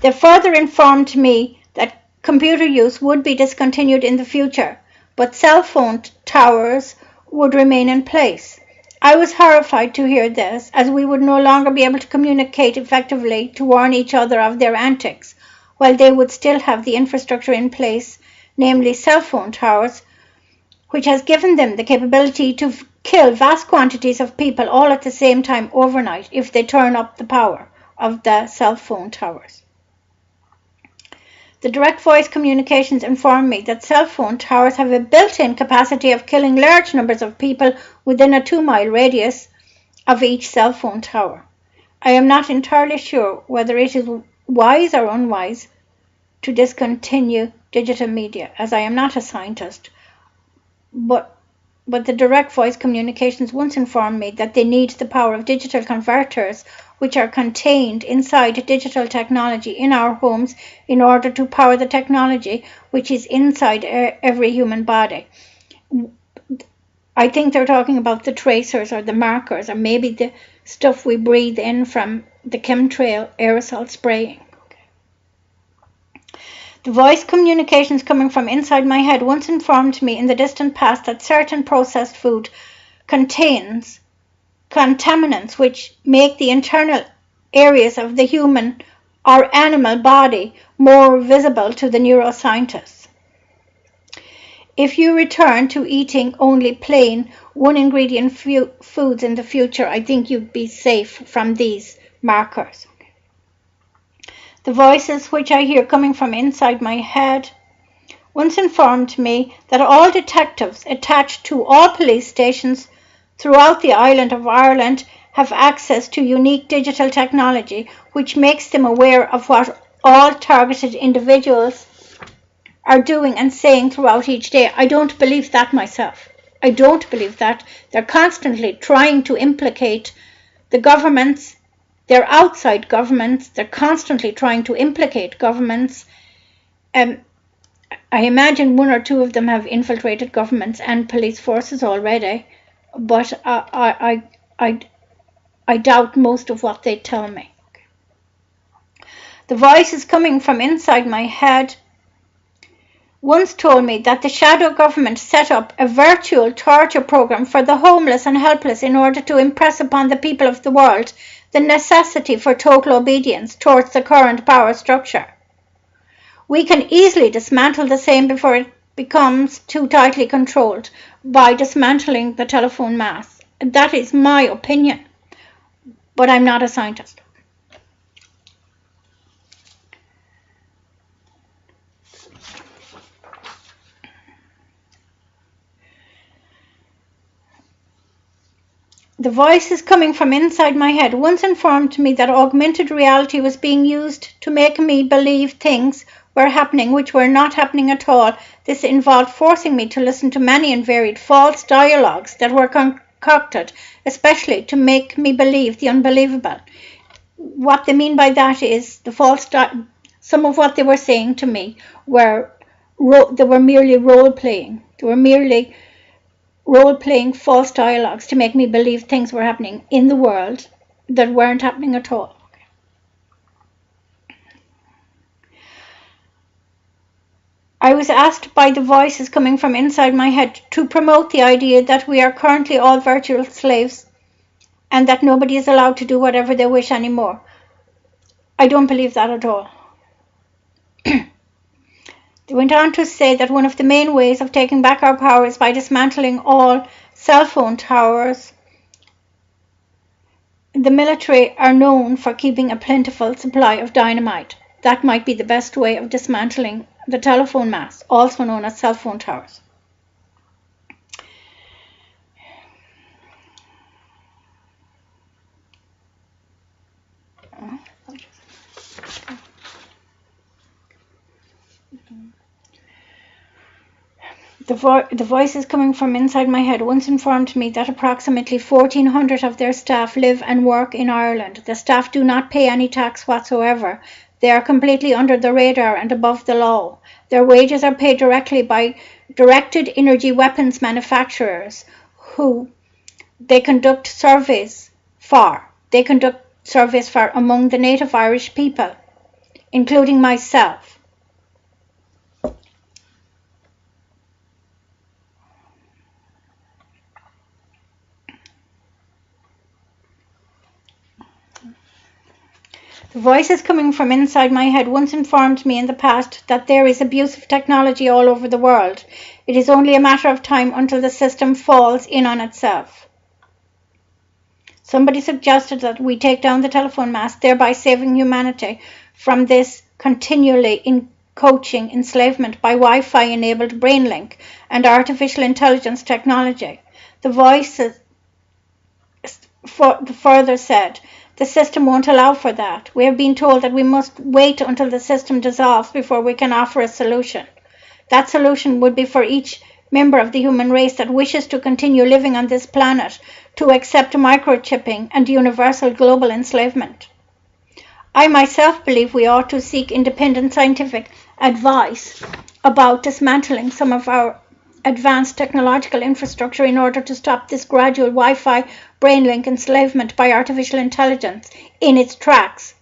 They further informed me that computer use would be discontinued in the future, but cell phone towers would remain in place. I was horrified to hear this, as we would no longer be able to communicate effectively to warn each other of their antics, while they would still have the infrastructure in place, namely cell phone towers, which has given them the capability to kill vast quantities of people all at the same time overnight if they turn up the power of the cell phone towers. The direct voice communications inform me that cell phone towers have a built-in capacity of killing large numbers of people within a 2-mile radius of each cell phone tower. I am not entirely sure whether it is wise or unwise to discontinue digital media, as I am not a scientist, but the direct voice communications once informed me that they need the power of digital converters, which are contained inside digital technology in our homes, in order to power the technology which is inside every human body. I think they're talking about the tracers or the markers, or maybe the stuff we breathe in from the chemtrail aerosol spraying. The voice communications coming from inside my head once informed me in the distant past that certain processed food contains contaminants which make the internal areas of the human or animal body more visible to the neuroscientists. If you return to eating only plain, one-ingredient foods in the future, I think you'd be safe from these markers. The voices which I hear coming from inside my head once informed me that all detectives attached to all police stations throughout the island of Ireland have access to unique digital technology which makes them aware of what all targeted individuals are doing and saying throughout each day. I don't believe that myself. I don't believe that. They're constantly trying to implicate the governments. They're outside governments. They're constantly trying to implicate governments. I imagine one or two of them have infiltrated governments and police forces already, but I doubt most of what they tell me. The voices coming from inside my head once told me that the shadow government set up a virtual torture program for the homeless and helpless in order to impress upon the people of the world the necessity for total obedience towards the current power structure. We can easily dismantle the same before it becomes too tightly controlled by dismantling the telephone mast. That is my opinion, but I'm not a scientist. The voices coming from inside my head once informed me that augmented reality was being used to make me believe things were happening which were not happening at all. This involved forcing me to listen to many and varied false dialogues that were concocted, especially to make me believe the unbelievable. What they mean by that is the false some of what they were saying to me were merely role-playing. They were merely role-playing false dialogues to make me believe things were happening in the world that weren't happening at all. I was asked by the voices coming from inside my head to promote the idea that we are currently all virtual slaves and that nobody is allowed to do whatever they wish anymore. I don't believe that at all. They went on to say that one of the main ways of taking back our power is by dismantling all cell phone towers. The military are known for keeping a plentiful supply of dynamite. That might be the best way of dismantling the telephone masts, also known as cell phone towers. The voices coming from inside my head once informed me that approximately 1,400 of their staff live and work in Ireland. The staff do not pay any tax whatsoever. They are completely under the radar and above the law. Their wages are paid directly by directed energy weapons manufacturers who they conduct surveys for. They conduct surveys for among the native Irish people, including myself. The voices coming from inside my head once informed me in the past that there is abuse of technology all over the world. It is only a matter of time until the system falls in on itself. Somebody suggested that we take down the telephone mast, thereby saving humanity from this continually coaching enslavement by Wi-Fi enabled brain link and artificial intelligence technology. The voices further said, the system won't allow for that. We have been told that we must wait until the system dissolves before we can offer a solution. That solution would be for each member of the human race that wishes to continue living on this planet to accept microchipping and universal global enslavement. I myself believe we ought to seek independent scientific advice about dismantling some of our advanced technological infrastructure in order to stop this gradual Wi-Fi brain link enslavement by artificial intelligence in its tracks.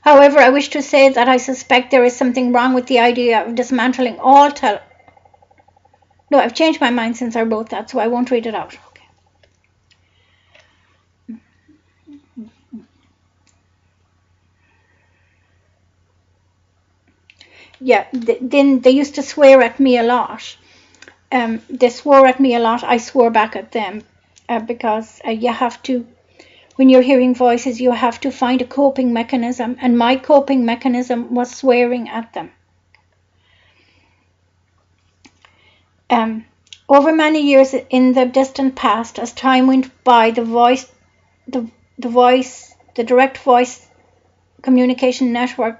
However, I wish to say that I suspect there is something wrong with the idea of dismantling all No, I've changed my mind since I wrote that, so I won't read it out. Okay. Yeah, then they used to swear at me a lot. They swore at me a lot. I swore back at them because you have to, when you're hearing voices, you have to find a coping mechanism. And my coping mechanism was swearing at them. Over many years in the distant past, as time went by, the direct voice communication network,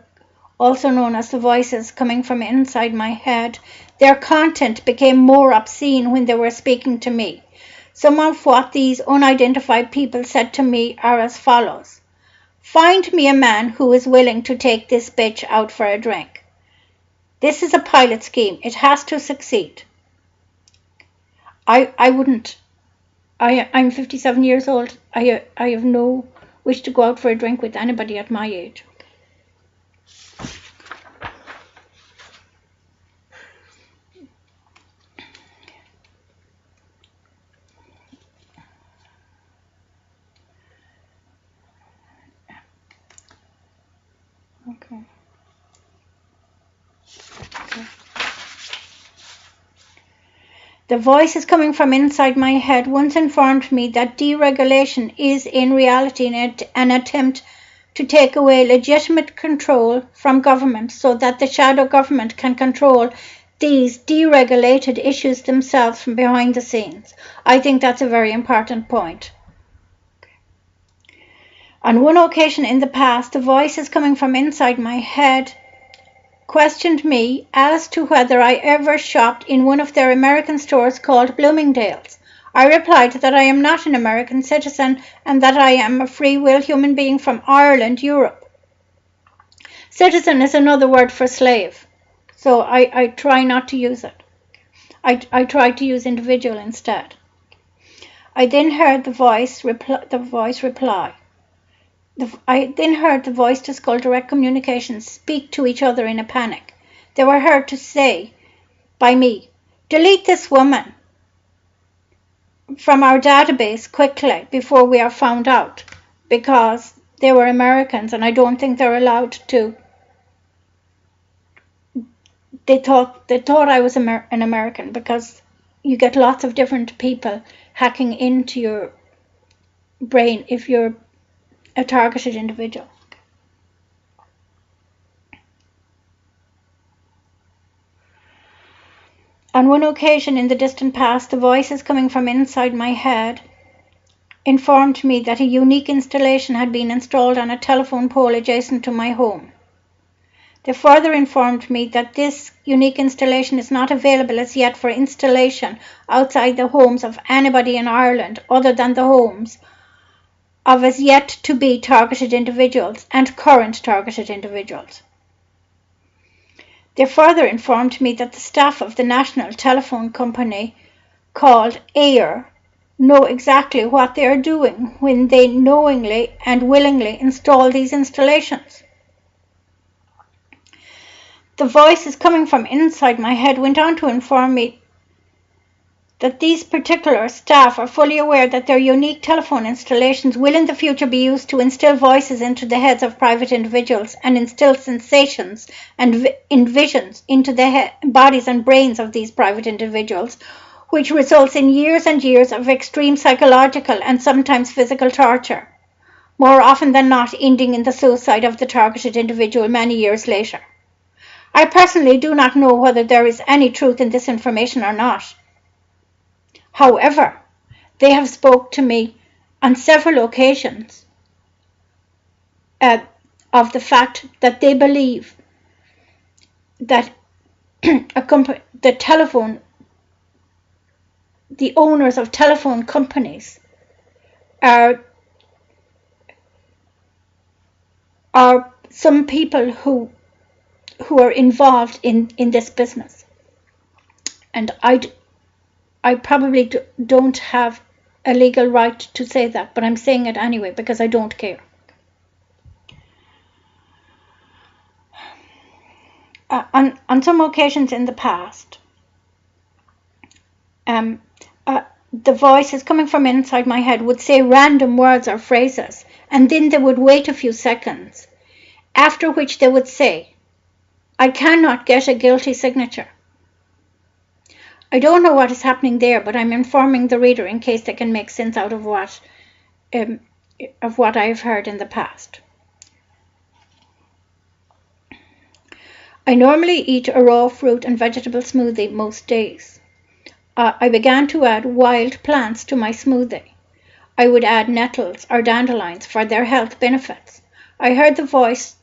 also known as the voices coming from inside my head, their content became more obscene when they were speaking to me. Some of what these unidentified people said to me are as follows. Find me a man who is willing to take this bitch out for a drink. This is a pilot scheme. It has to succeed. I wouldn't. I'm 57 years old. I have no wish to go out for a drink with anybody at my age. Okay. The voices coming from inside my head once informed me that deregulation is in reality an attempt to take away legitimate control from government so that the shadow government can control these deregulated issues themselves from behind the scenes. I think that's a very important point. On one occasion in the past, the voices coming from inside my head questioned me as to whether I ever shopped in one of their American stores called Bloomingdale's. I replied that I am not an American citizen and that I am a free will human being from Ireland, Europe. Citizen is another word for slave, so I try not to use it. I try to use individual instead. I then heard the voice reply. I then heard the voice to skull direct communications speak to each other in a panic. They were heard to say by me, delete this woman from our database quickly before we are found out, because they were Americans and I don't think they're allowed to. They thought I was an American because you get lots of different people hacking into your brain if you're a targeted individual. On one occasion in the distant past, the voices coming from inside my head informed me that a unique installation had been installed on a telephone pole adjacent to my home. They further informed me that this unique installation is not available as yet for installation outside the homes of anybody in Ireland other than the homes of as yet to be targeted individuals and current targeted individuals. They further informed me that the staff of the national telephone company called AIR know exactly what they are doing when they knowingly and willingly install these installations. The voices coming from inside my head went on to inform me that these particular staff are fully aware that their unique telephone installations will in the future be used to instill voices into the heads of private individuals and instill sensations and visions into the bodies and brains of these private individuals, which results in years and years of extreme psychological and sometimes physical torture, more often than not ending in the suicide of the targeted individual many years later. I personally do not know whether there is any truth in this information or not. However, they have spoke to me on several occasions of the fact that they believe that the owners of telephone companies are some people who are involved in this business. And I probably don't have a legal right to say that, but I'm saying it anyway because I don't care. On some occasions in the past, the voices coming from inside my head would say random words or phrases, and then they would wait a few seconds, after which they would say, "I cannot get a guilty signature." I don't know what is happening there, but I'm informing the reader in case they can make sense out of what I've heard in the past. I normally eat a raw fruit and vegetable smoothie most days. I began to add wild plants to my smoothie. I would add nettles or dandelions for their health benefits. I heard the voice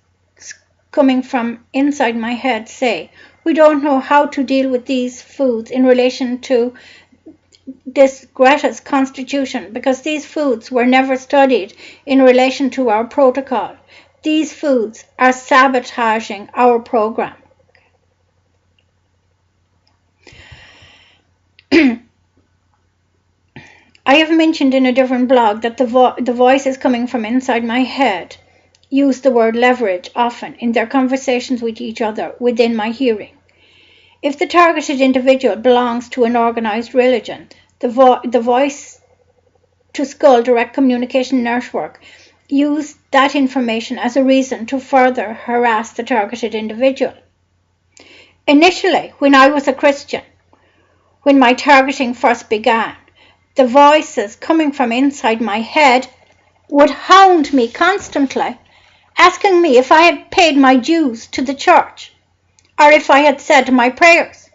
coming from inside my head say, "We don't know how to deal with these foods in relation to this Gretta's constitution because these foods were never studied in relation to our protocol. These foods are sabotaging our program." I have mentioned in a different blog that the voices coming from inside my head use the word leverage often in their conversations with each other within my hearing. If the targeted individual belongs to an organized religion, the voice to skull direct communication network use that information as a reason to further harass the targeted individual. Initially, when I was a Christian, when my targeting first began, the voices coming from inside my head would hound me constantly, asking me if I had paid my dues to the church or if I had said my prayers.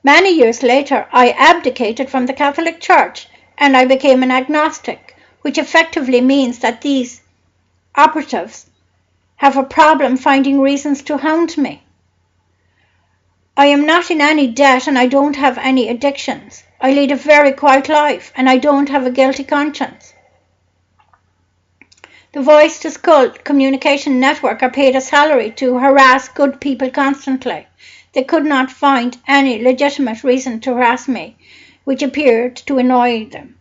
Many years later, I abdicated from the Catholic Church and I became an agnostic, which effectively means that these operatives have a problem finding reasons to hound me. I am not in any debt and I don't have any addictions. I lead a very quiet life and I don't have a guilty conscience. The voice to skull communication network are paid a salary to harass good people constantly. They could not find any legitimate reason to harass me, which appeared to annoy them.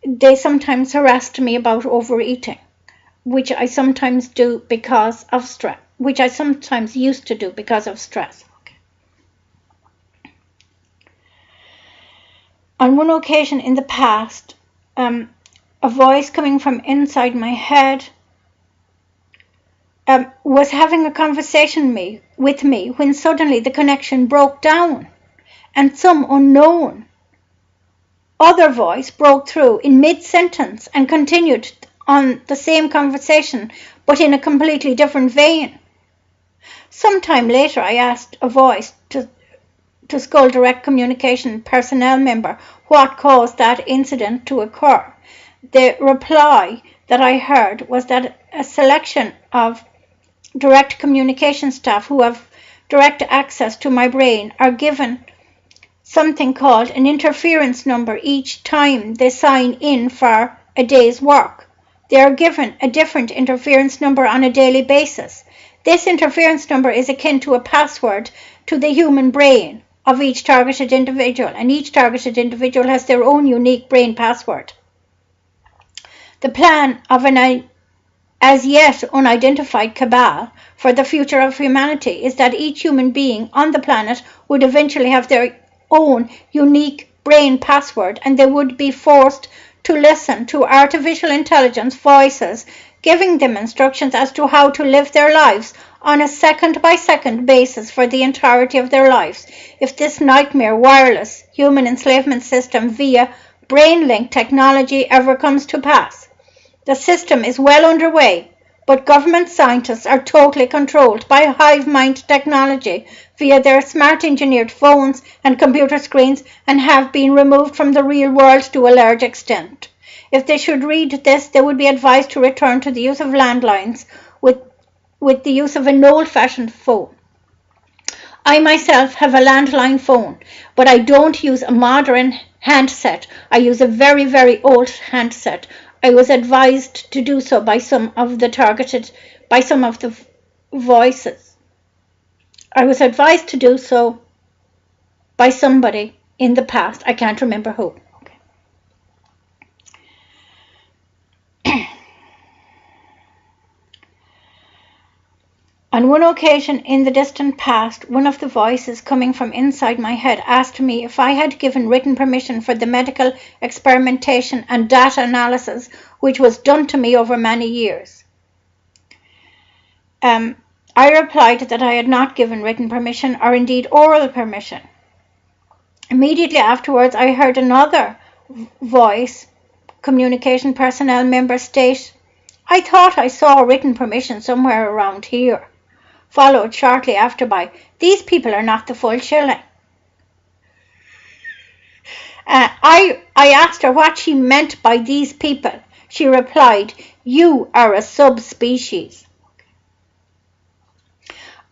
They sometimes harassed me about overeating, which I sometimes do because of stress, which I sometimes used to do because of stress. On one occasion in the past, a voice coming from inside my head was having a conversation with me when suddenly the connection broke down and some unknown other voice broke through in mid-sentence and continued on the same conversation but in a completely different vein. Sometime later I asked a voice to skull direct communication personnel member what caused that incident to occur. The reply that I heard was that a selection of direct communication staff who have direct access to my brain are given something called an interference number each time they sign in for a day's work. They are given a different interference number on a daily basis. This interference number is akin to a password to the human brain, of each targeted individual, and each targeted individual has their own unique brain password. The plan of an as yet unidentified cabal for the future of humanity is that each human being on the planet would eventually have their own unique brain password, and they would be forced to listen to artificial intelligence voices giving them instructions as to how to live their lives on a second-by-second basis for the entirety of their lives. If this nightmare wireless human enslavement system via brain link technology ever comes to pass. The system is well underway, but government scientists are totally controlled by hive mind technology via their smart engineered phones and computer screens and have been removed from the real world to a large extent. If they should read this, they would be advised to return to the use of landlines with the use of an old-fashioned phone. I myself have a landline phone, but I don't use a modern handset. I use a very, very old handset. I was advised to do so by some of the voices. I was advised to do so by somebody in the past. I can't remember who. On one occasion in the distant past, one of the voices coming from inside my head asked me if I had given written permission for the medical experimentation and data analysis which was done to me over many years. I replied that I had not given written permission or indeed oral permission. Immediately afterwards, I heard another voice, communication personnel member, state, "I thought I saw written permission somewhere around here," followed shortly after by, "These people are not the full shilling." I asked her what she meant by these people. She replied, "You are a subspecies."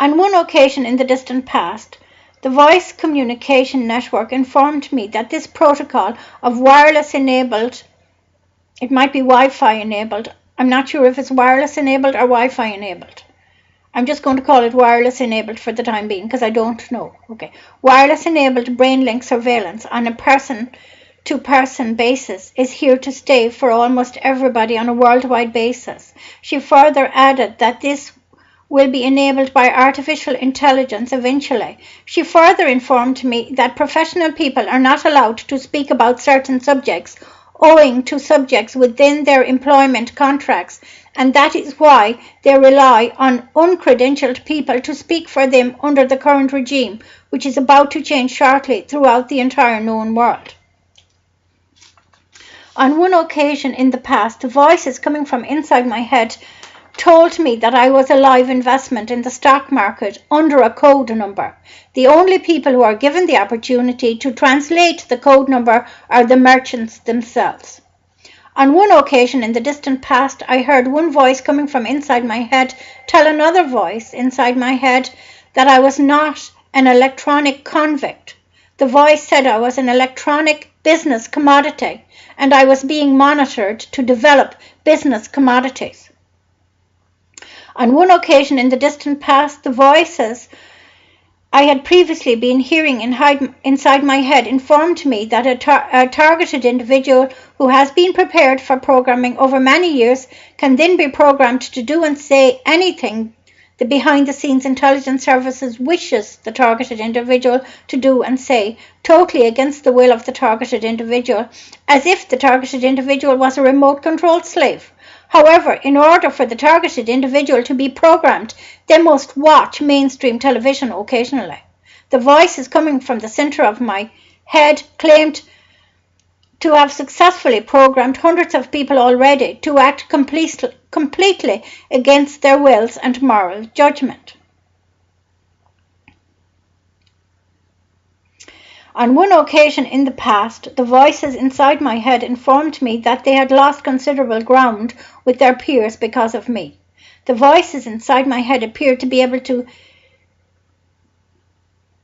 On one occasion in the distant past, the voice communication network informed me that this protocol of wireless enabled, it might be Wi-Fi enabled, I'm not sure if it's wireless enabled or Wi-Fi enabled. I'm just going to call it wireless enabled for the time being because I don't know. Okay. Wireless enabled brain link surveillance on a person-to-person basis is here to stay for almost everybody on a worldwide basis. She further added that this will be enabled by artificial intelligence eventually. She further informed me that professional people are not allowed to speak about certain subjects owing to subjects within their employment contracts, and that is why they rely on uncredentialed people to speak for them under the current regime, which is about to change shortly throughout the entire known world. On one occasion in the past, voices coming from inside my head told me that I was a live investment in the stock market under a code number. The only people who are given the opportunity to translate the code number are the merchants themselves. On one occasion in the distant past, I heard one voice coming from inside my head tell another voice inside my head that I was not an electronic convict. The voice said I was an electronic business commodity, and I was being monitored to develop business commodities. On one occasion in the distant past, the voices I had previously been hearing inside my head informed me that a targeted individual who has been prepared for programming over many years can then be programmed to do and say anything the behind-the-scenes intelligence services wishes the targeted individual to do and say, totally against the will of the targeted individual, as if the targeted individual was a remote-controlled slave. However, in order for the targeted individual to be programmed, they must watch mainstream television occasionally. The voices coming from the center of my head claimed to have successfully programmed hundreds of people already to act completely against their wills and moral judgment. On one occasion in the past, the voices inside my head informed me that they had lost considerable ground with their peers because of me. The voices inside my head appeared to be able to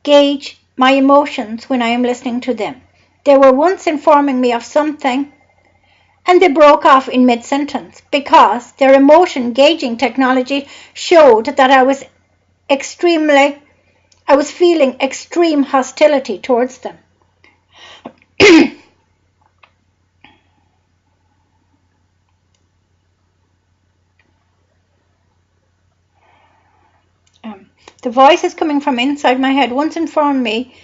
gauge my emotions when I am listening to them. They were once informing me of something, and they broke off in mid-sentence because their emotion gauging technology showed that I was I was feeling extreme hostility towards them. The voices coming from inside my head once informed me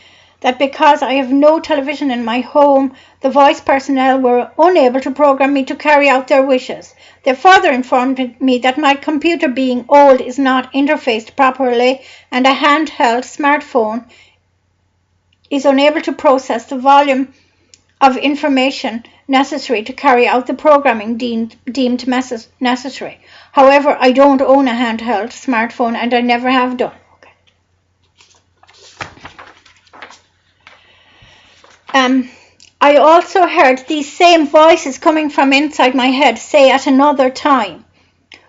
that because I have no television in my home, the voice personnel were unable to program me to carry out their wishes. They further informed me that my computer, being old, is not interfaced properly, and a handheld smartphone is unable to process the volume of information necessary to carry out the programming deemed necessary. However, I don't own a handheld smartphone, and I never have done. I also heard these same voices coming from inside my head say at another time,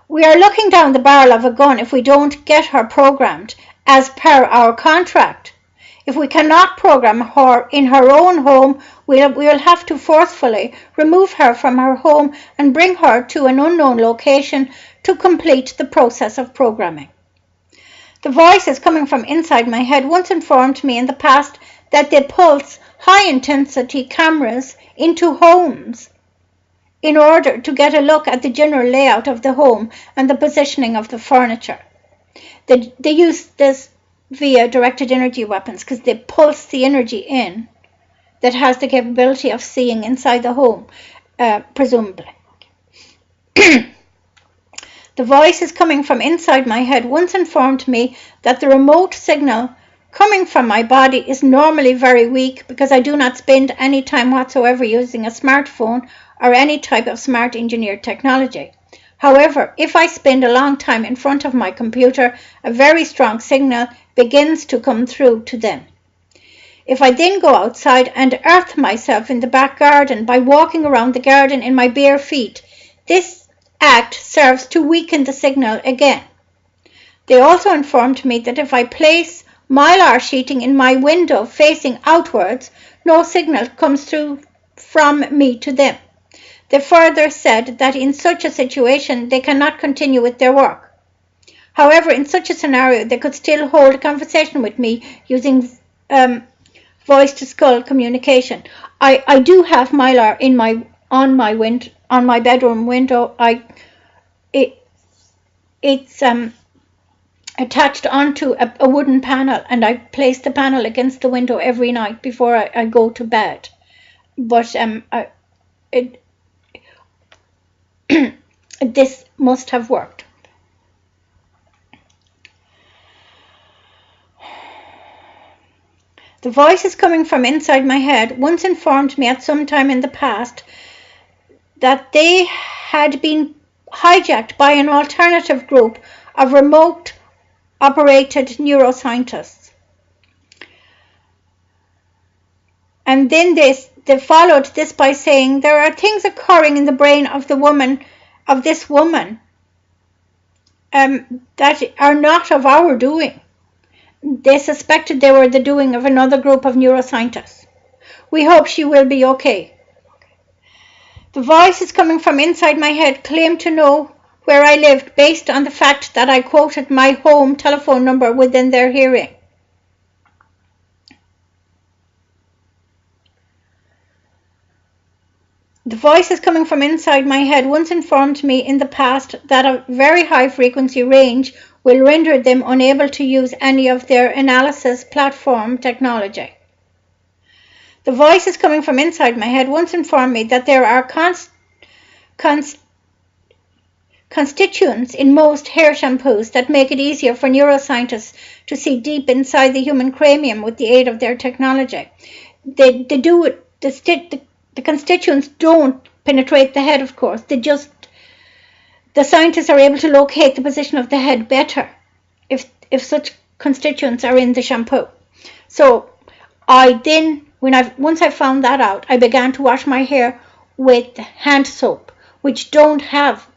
"We are looking down the barrel of a gun if we don't get her programmed as per our contract. If we cannot program her in her own home, we'll have to forcefully remove her from her home and bring her to an unknown location to complete the process of programming." The voices coming from inside my head once informed me in the past that they pulse high-intensity cameras into homes in order to get a look at the general layout of the home and the positioning of the furniture. They use this via directed energy weapons because they pulse the energy in that has the capability of seeing inside the home, presumably. The voices coming from inside my head once informed me that the remote signal coming from my body is normally very weak because I do not spend any time whatsoever using a smartphone or any type of smart engineered technology. However, if I spend a long time in front of my computer, a very strong signal begins to come through to them. If I then go outside and earth myself in the back garden by walking around the garden in my bare feet, this act serves to weaken the signal again. They also informed me that if I place mylar sheeting in my window facing outwards, no signal comes through from me to them. They further said that in such a situation they cannot continue with their work. However, in such a scenario, they could still hold a conversation with me using voice-to-skull communication. I do have mylar in on my bedroom window. It's attached onto a wooden panel, and I place the panel against the window every night before I go to bed. But this must have worked. The voices coming from inside my head once informed me at some time in the past that they had been hijacked by an alternative group of remote operated neuroscientists. And then they followed this by saying there are things occurring in the brain of this woman that are not of our doing. They suspected they were the doing of another group of neuroscientists. We hope she will be okay. The voices coming from inside my head claimed to know where I lived based on the fact that I quoted my home telephone number within their hearing. The voices coming from inside my head once informed me in the past that a very high frequency range will render them unable to use any of their analysis platform technology. The voices coming from inside my head once informed me that there are constituents in most hair shampoos that make it easier for neuroscientists to see deep inside the human cranium with the aid of their technology. They do it. The constituents don't penetrate the head, of course. The scientists are able to locate the position of the head better if such constituents are in the shampoo. So once I found that out, I began to wash my hair with hand soap, which don't have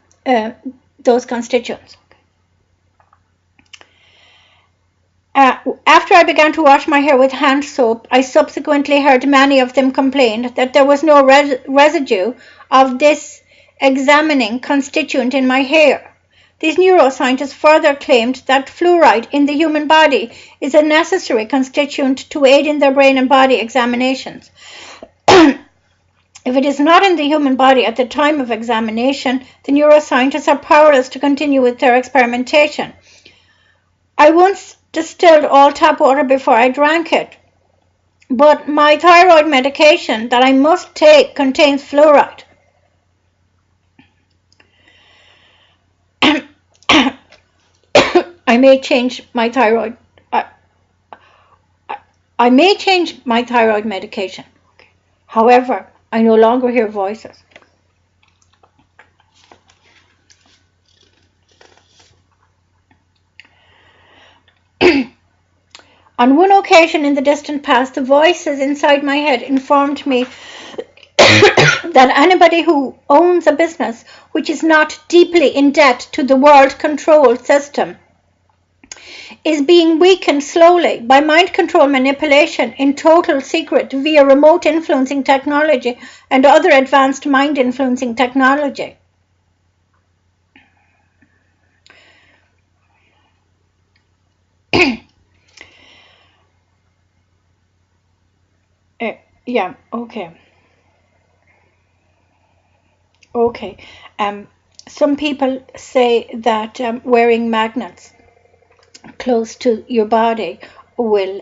those constituents. After I began to wash my hair with hand soap, I subsequently heard many of them complain that there was no residue of this examining constituent in my hair. These neuroscientists further claimed that fluoride in the human body is a necessary constituent to aid in their brain and body examinations. If it is not in the human body at the time of examination, the neuroscientists are powerless to continue with their experimentation. I once distilled all tap water before I drank it, but my thyroid medication that I must take contains fluoride. I may change my thyroid. I may change my thyroid medication. However, I no longer hear voices. On one occasion in the distant past, the voices inside my head informed me that anybody who owns a business which is not deeply in debt to the world control system is being weakened slowly by mind control manipulation in total secret via remote influencing technology and other advanced mind influencing technology. Yeah, okay. Okay. Some people say that wearing magnets close to your body will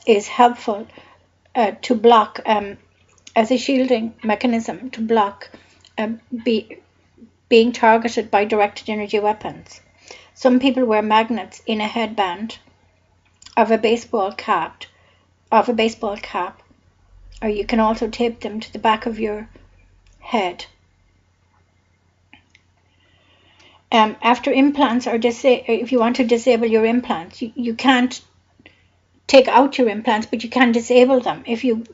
is helpful to block as a shielding mechanism to block being targeted by directed energy weapons. Some people wear magnets in a headband of a baseball cap, or you can also tape them to the back of your head. After implants are if you want to disable your implants, you can't take out your implants, but you can disable them if you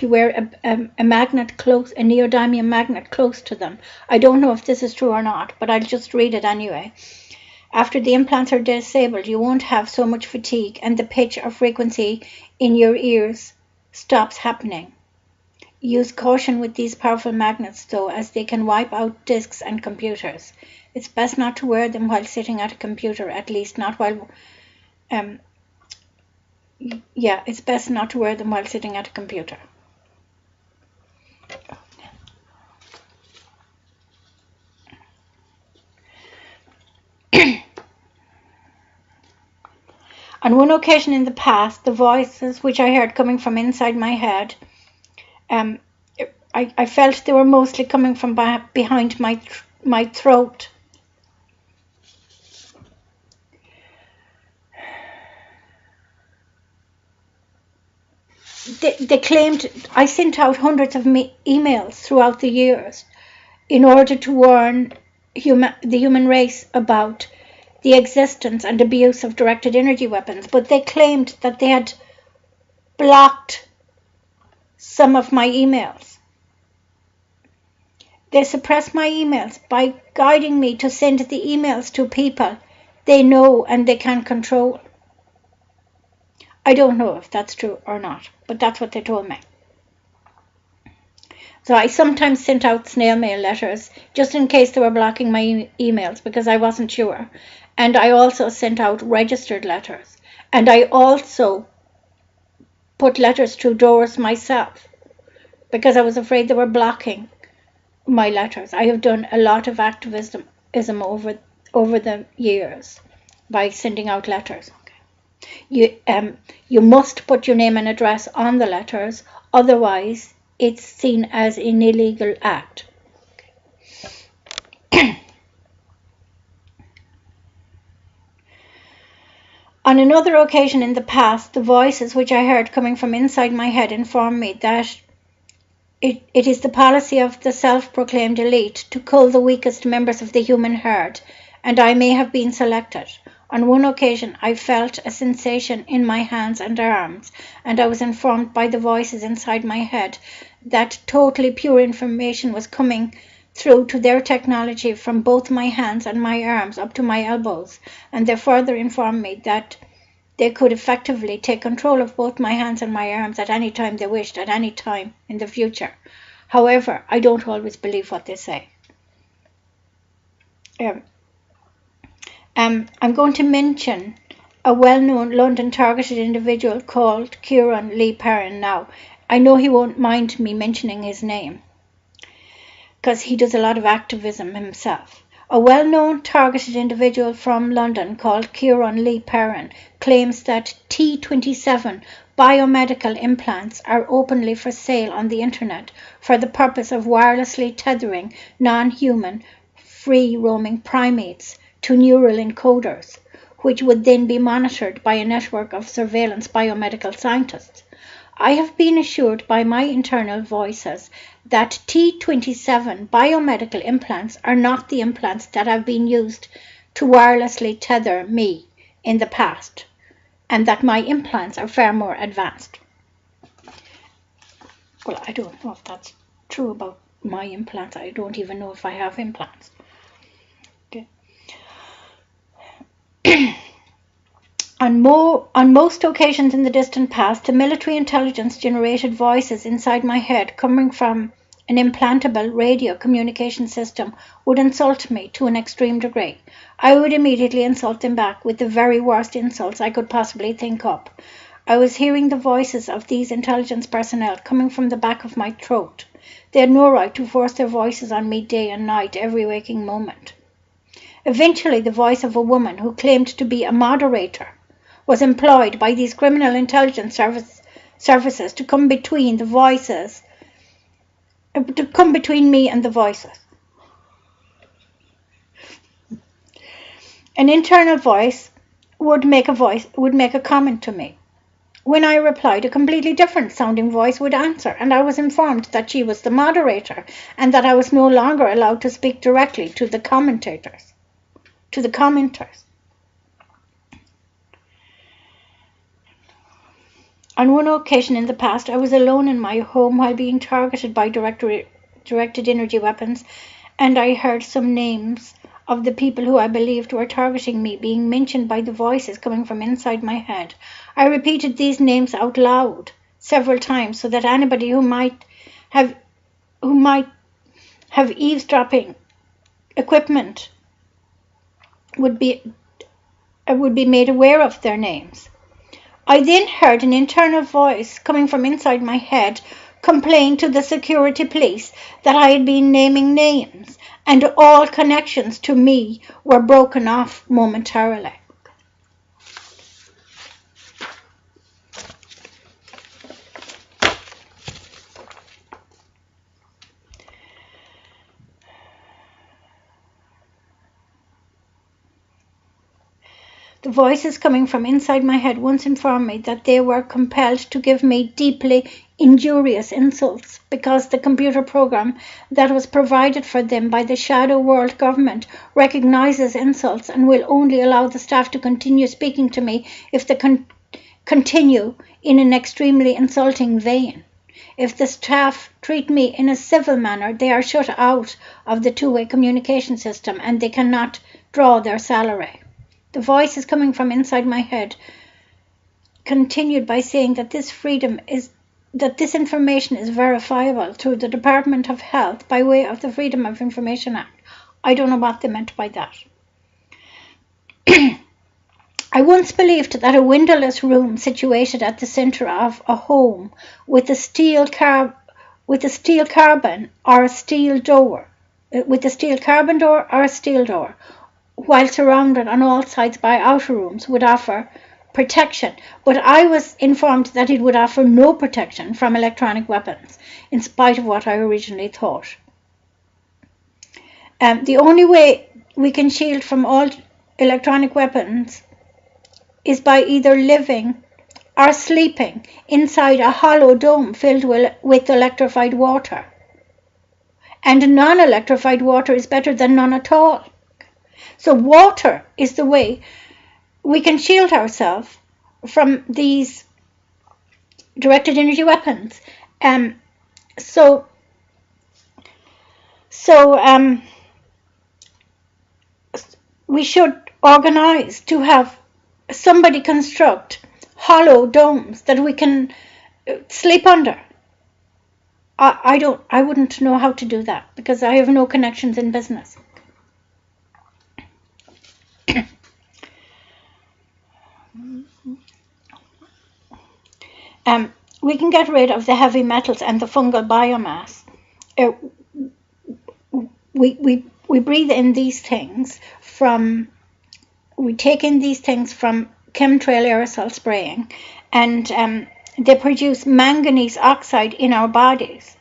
wear a magnet close, a neodymium magnet close to them. I don't know if this is true or not, but I'll just read it anyway. After the implants are disabled, you won't have so much fatigue, and the pitch or frequency in your ears stops happening. Use caution with these powerful magnets, though, as they can wipe out discs and computers. It's best not to wear them while sitting at a computer, at least not while... it's best not to wear them while sitting at a computer. On one occasion in the past, the voices which I heard coming from inside my head, I felt they were mostly coming from behind my throat. They claimed I sent out hundreds of emails throughout the years in order to warn the human race about the existence and abuse of directed energy weapons, but they claimed that they had blocked some of my emails. They suppressed my emails by guiding me to send the emails to people they know and they can control. I don't know if that's true or not, but that's what they told me. So I sometimes sent out snail mail letters just in case they were blocking my emails because I wasn't sure. And I also sent out registered letters. And I also put letters through doors myself because I was afraid they were blocking my letters. I have done a lot of activism over the years by sending out letters. You must put your name and address on the letters, otherwise it's seen as an illegal act. On another occasion in the past, the voices which I heard coming from inside my head informed me that it is the policy of the self-proclaimed elite to cull the weakest members of the human herd, and I may have been selected. On one occasion, I felt a sensation in my hands and arms, and I was informed by the voices inside my head that totally pure information was coming through to their technology from both my hands and my arms up to my elbows, and they further informed me that they could effectively take control of both my hands and my arms at any time they wished, at any time in the future. However, I don't always believe what they say. I'm going to mention a well-known London targeted individual called Kieran Lee Perrin now. I know he won't mind me mentioning his name because he does a lot of activism himself. A well-known targeted individual from London called Kieran Lee Perrin claims that T27 biomedical implants are openly for sale on the internet for the purpose of wirelessly tethering non-human, free-roaming primates to neural encoders, which would then be monitored by a network of surveillance biomedical scientists. I have been assured by my internal voices that T27 biomedical implants are not the implants that have been used to wirelessly tether me in the past, and that my implants are far more advanced. Well, I don't know if that's true about my implants. I don't even know if I have implants. Okay. On most occasions in the distant past, the military intelligence generated voices inside my head coming from an implantable radio communication system would insult me to an extreme degree. I would immediately insult them back with the very worst insults I could possibly think up. I was hearing the voices of these intelligence personnel coming from the back of my throat. They had no right to force their voices on me day and night, every waking moment. Eventually, the voice of a woman who claimed to be a moderator was employed by these criminal intelligence services to come between the voices, to come between me and the voices. An internal voice would make a comment to me. When I replied, a completely different sounding voice would answer, and I was informed that she was the moderator and that I was no longer allowed to speak directly to the commenters. On one occasion in the past, I was alone in my home while being targeted by directed energy weapons, and I heard some names of the people who I believed were targeting me being mentioned by the voices coming from inside my head. I repeated these names out loud several times so that anybody who might have eavesdropping equipment would be made aware of their names. I then heard an internal voice coming from inside my head complain to the security police that I had been naming names and all connections to me were broken off momentarily. The voices coming from inside my head once informed me that they were compelled to give me deeply injurious insults because the computer program that was provided for them by the Shadow World government recognizes insults and will only allow the staff to continue speaking to me if they continue in an extremely insulting vein. If the staff treat me in a civil manner, they are shut out of the two-way communication system and they cannot draw their salary. The voices coming from inside my head continued by saying that this information is verifiable through the Department of Health by way of the Freedom of Information Act. I don't know what they meant by that. I once believed that a windowless room situated at the centre of a home with a steel carbon or a steel door, while surrounded on all sides by outer rooms, would offer protection, but I was informed that it would offer no protection from electronic weapons, in spite of what I originally thought. The only way we can shield from all electronic weapons is by either living or sleeping inside a hollow dome filled with electrified water. And non-electrified water is better than none at all. So water is the way we can shield ourselves from these directed energy weapons. We should organize to have somebody construct hollow domes that we can sleep under. I wouldn't know how to do that because I have no connections in business. We can get rid of the heavy metals and the fungal biomass. We breathe in these things from, we take in these things from chemtrail aerosol spraying, and they produce manganese oxide in our bodies.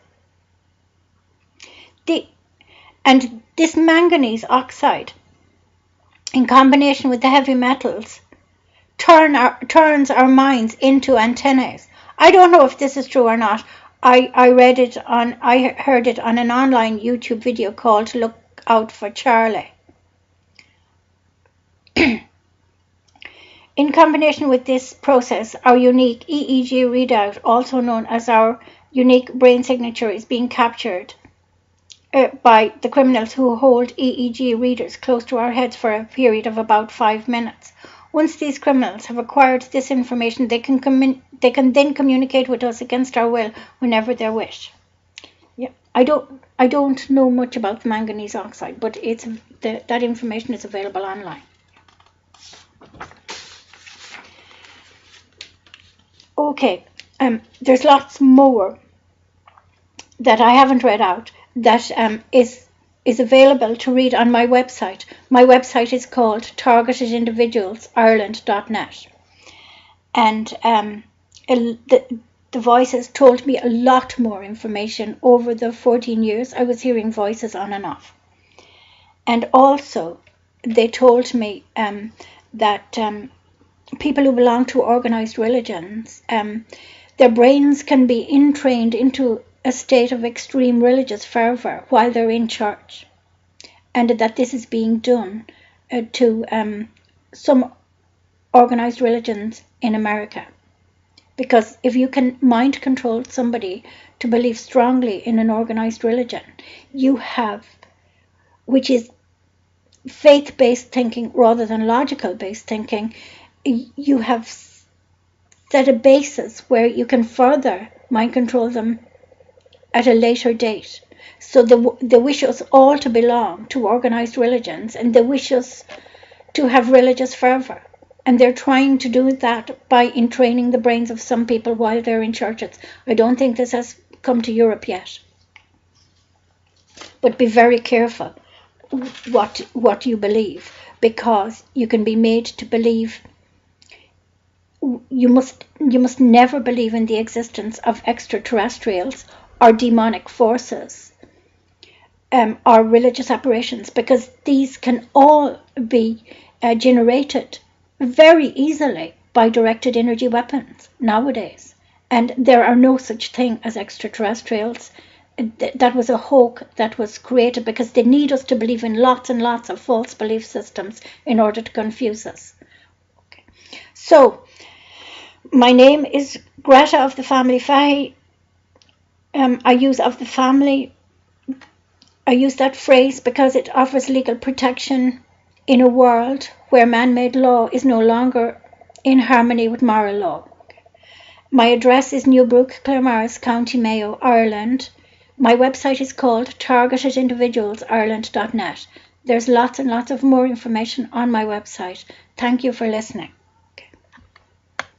And this manganese oxide, in combination with the heavy metals, turns our minds into antennas. I don't know if this is true or not. I heard it on an online YouTube video called Look Out for Charlie. In combination with this process, our unique EEG readout, also known as our unique brain signature, is being captured by the criminals who hold EEG readers close to our heads for a period of about 5 minutes. Once these criminals have acquired this information, they can then communicate with us against our will whenever they wish. Yeah, I don't know much about manganese oxide, but that information is available online. Okay, there's lots more that I haven't read out that is available to read on my website. My website is called targetedindividualsireland.net. And the voices told me a lot more information over the 14 years I was hearing voices on and off. And also, they told me that people who belong to organized religions, their brains can be entrained into a state of extreme religious fervor while they're in church, and that this is being done to some organized religions in America. Because if you can mind control somebody to believe strongly in an organized religion, you have, which is faith-based thinking rather than logical-based thinking, you have set a basis where you can further mind control them at a later date. So they wish us all to belong to organized religions, and they wish us to have religious fervor. And they're trying to do that by entraining the brains of some people while they're in churches. I don't think this has come to Europe yet. But be very careful what you believe, because you can be made to believe. You must never believe in the existence of extraterrestrials or demonic forces or religious apparitions, because these can all be generated very easily by directed energy weapons nowadays. And there are no such thing as extraterrestrials. That was a hoax that was created because they need us to believe in lots and lots of false belief systems in order to confuse us. Okay. So, my name is Gretta of the family Fahey. I use of the family. I use that phrase because it offers legal protection in a world where man-made law is no longer in harmony with moral law. My address is Newbrook, Claremorris, County Mayo, Ireland. My website is called targetedindividualsireland.net. There's lots and lots of more information on my website. Thank you for listening.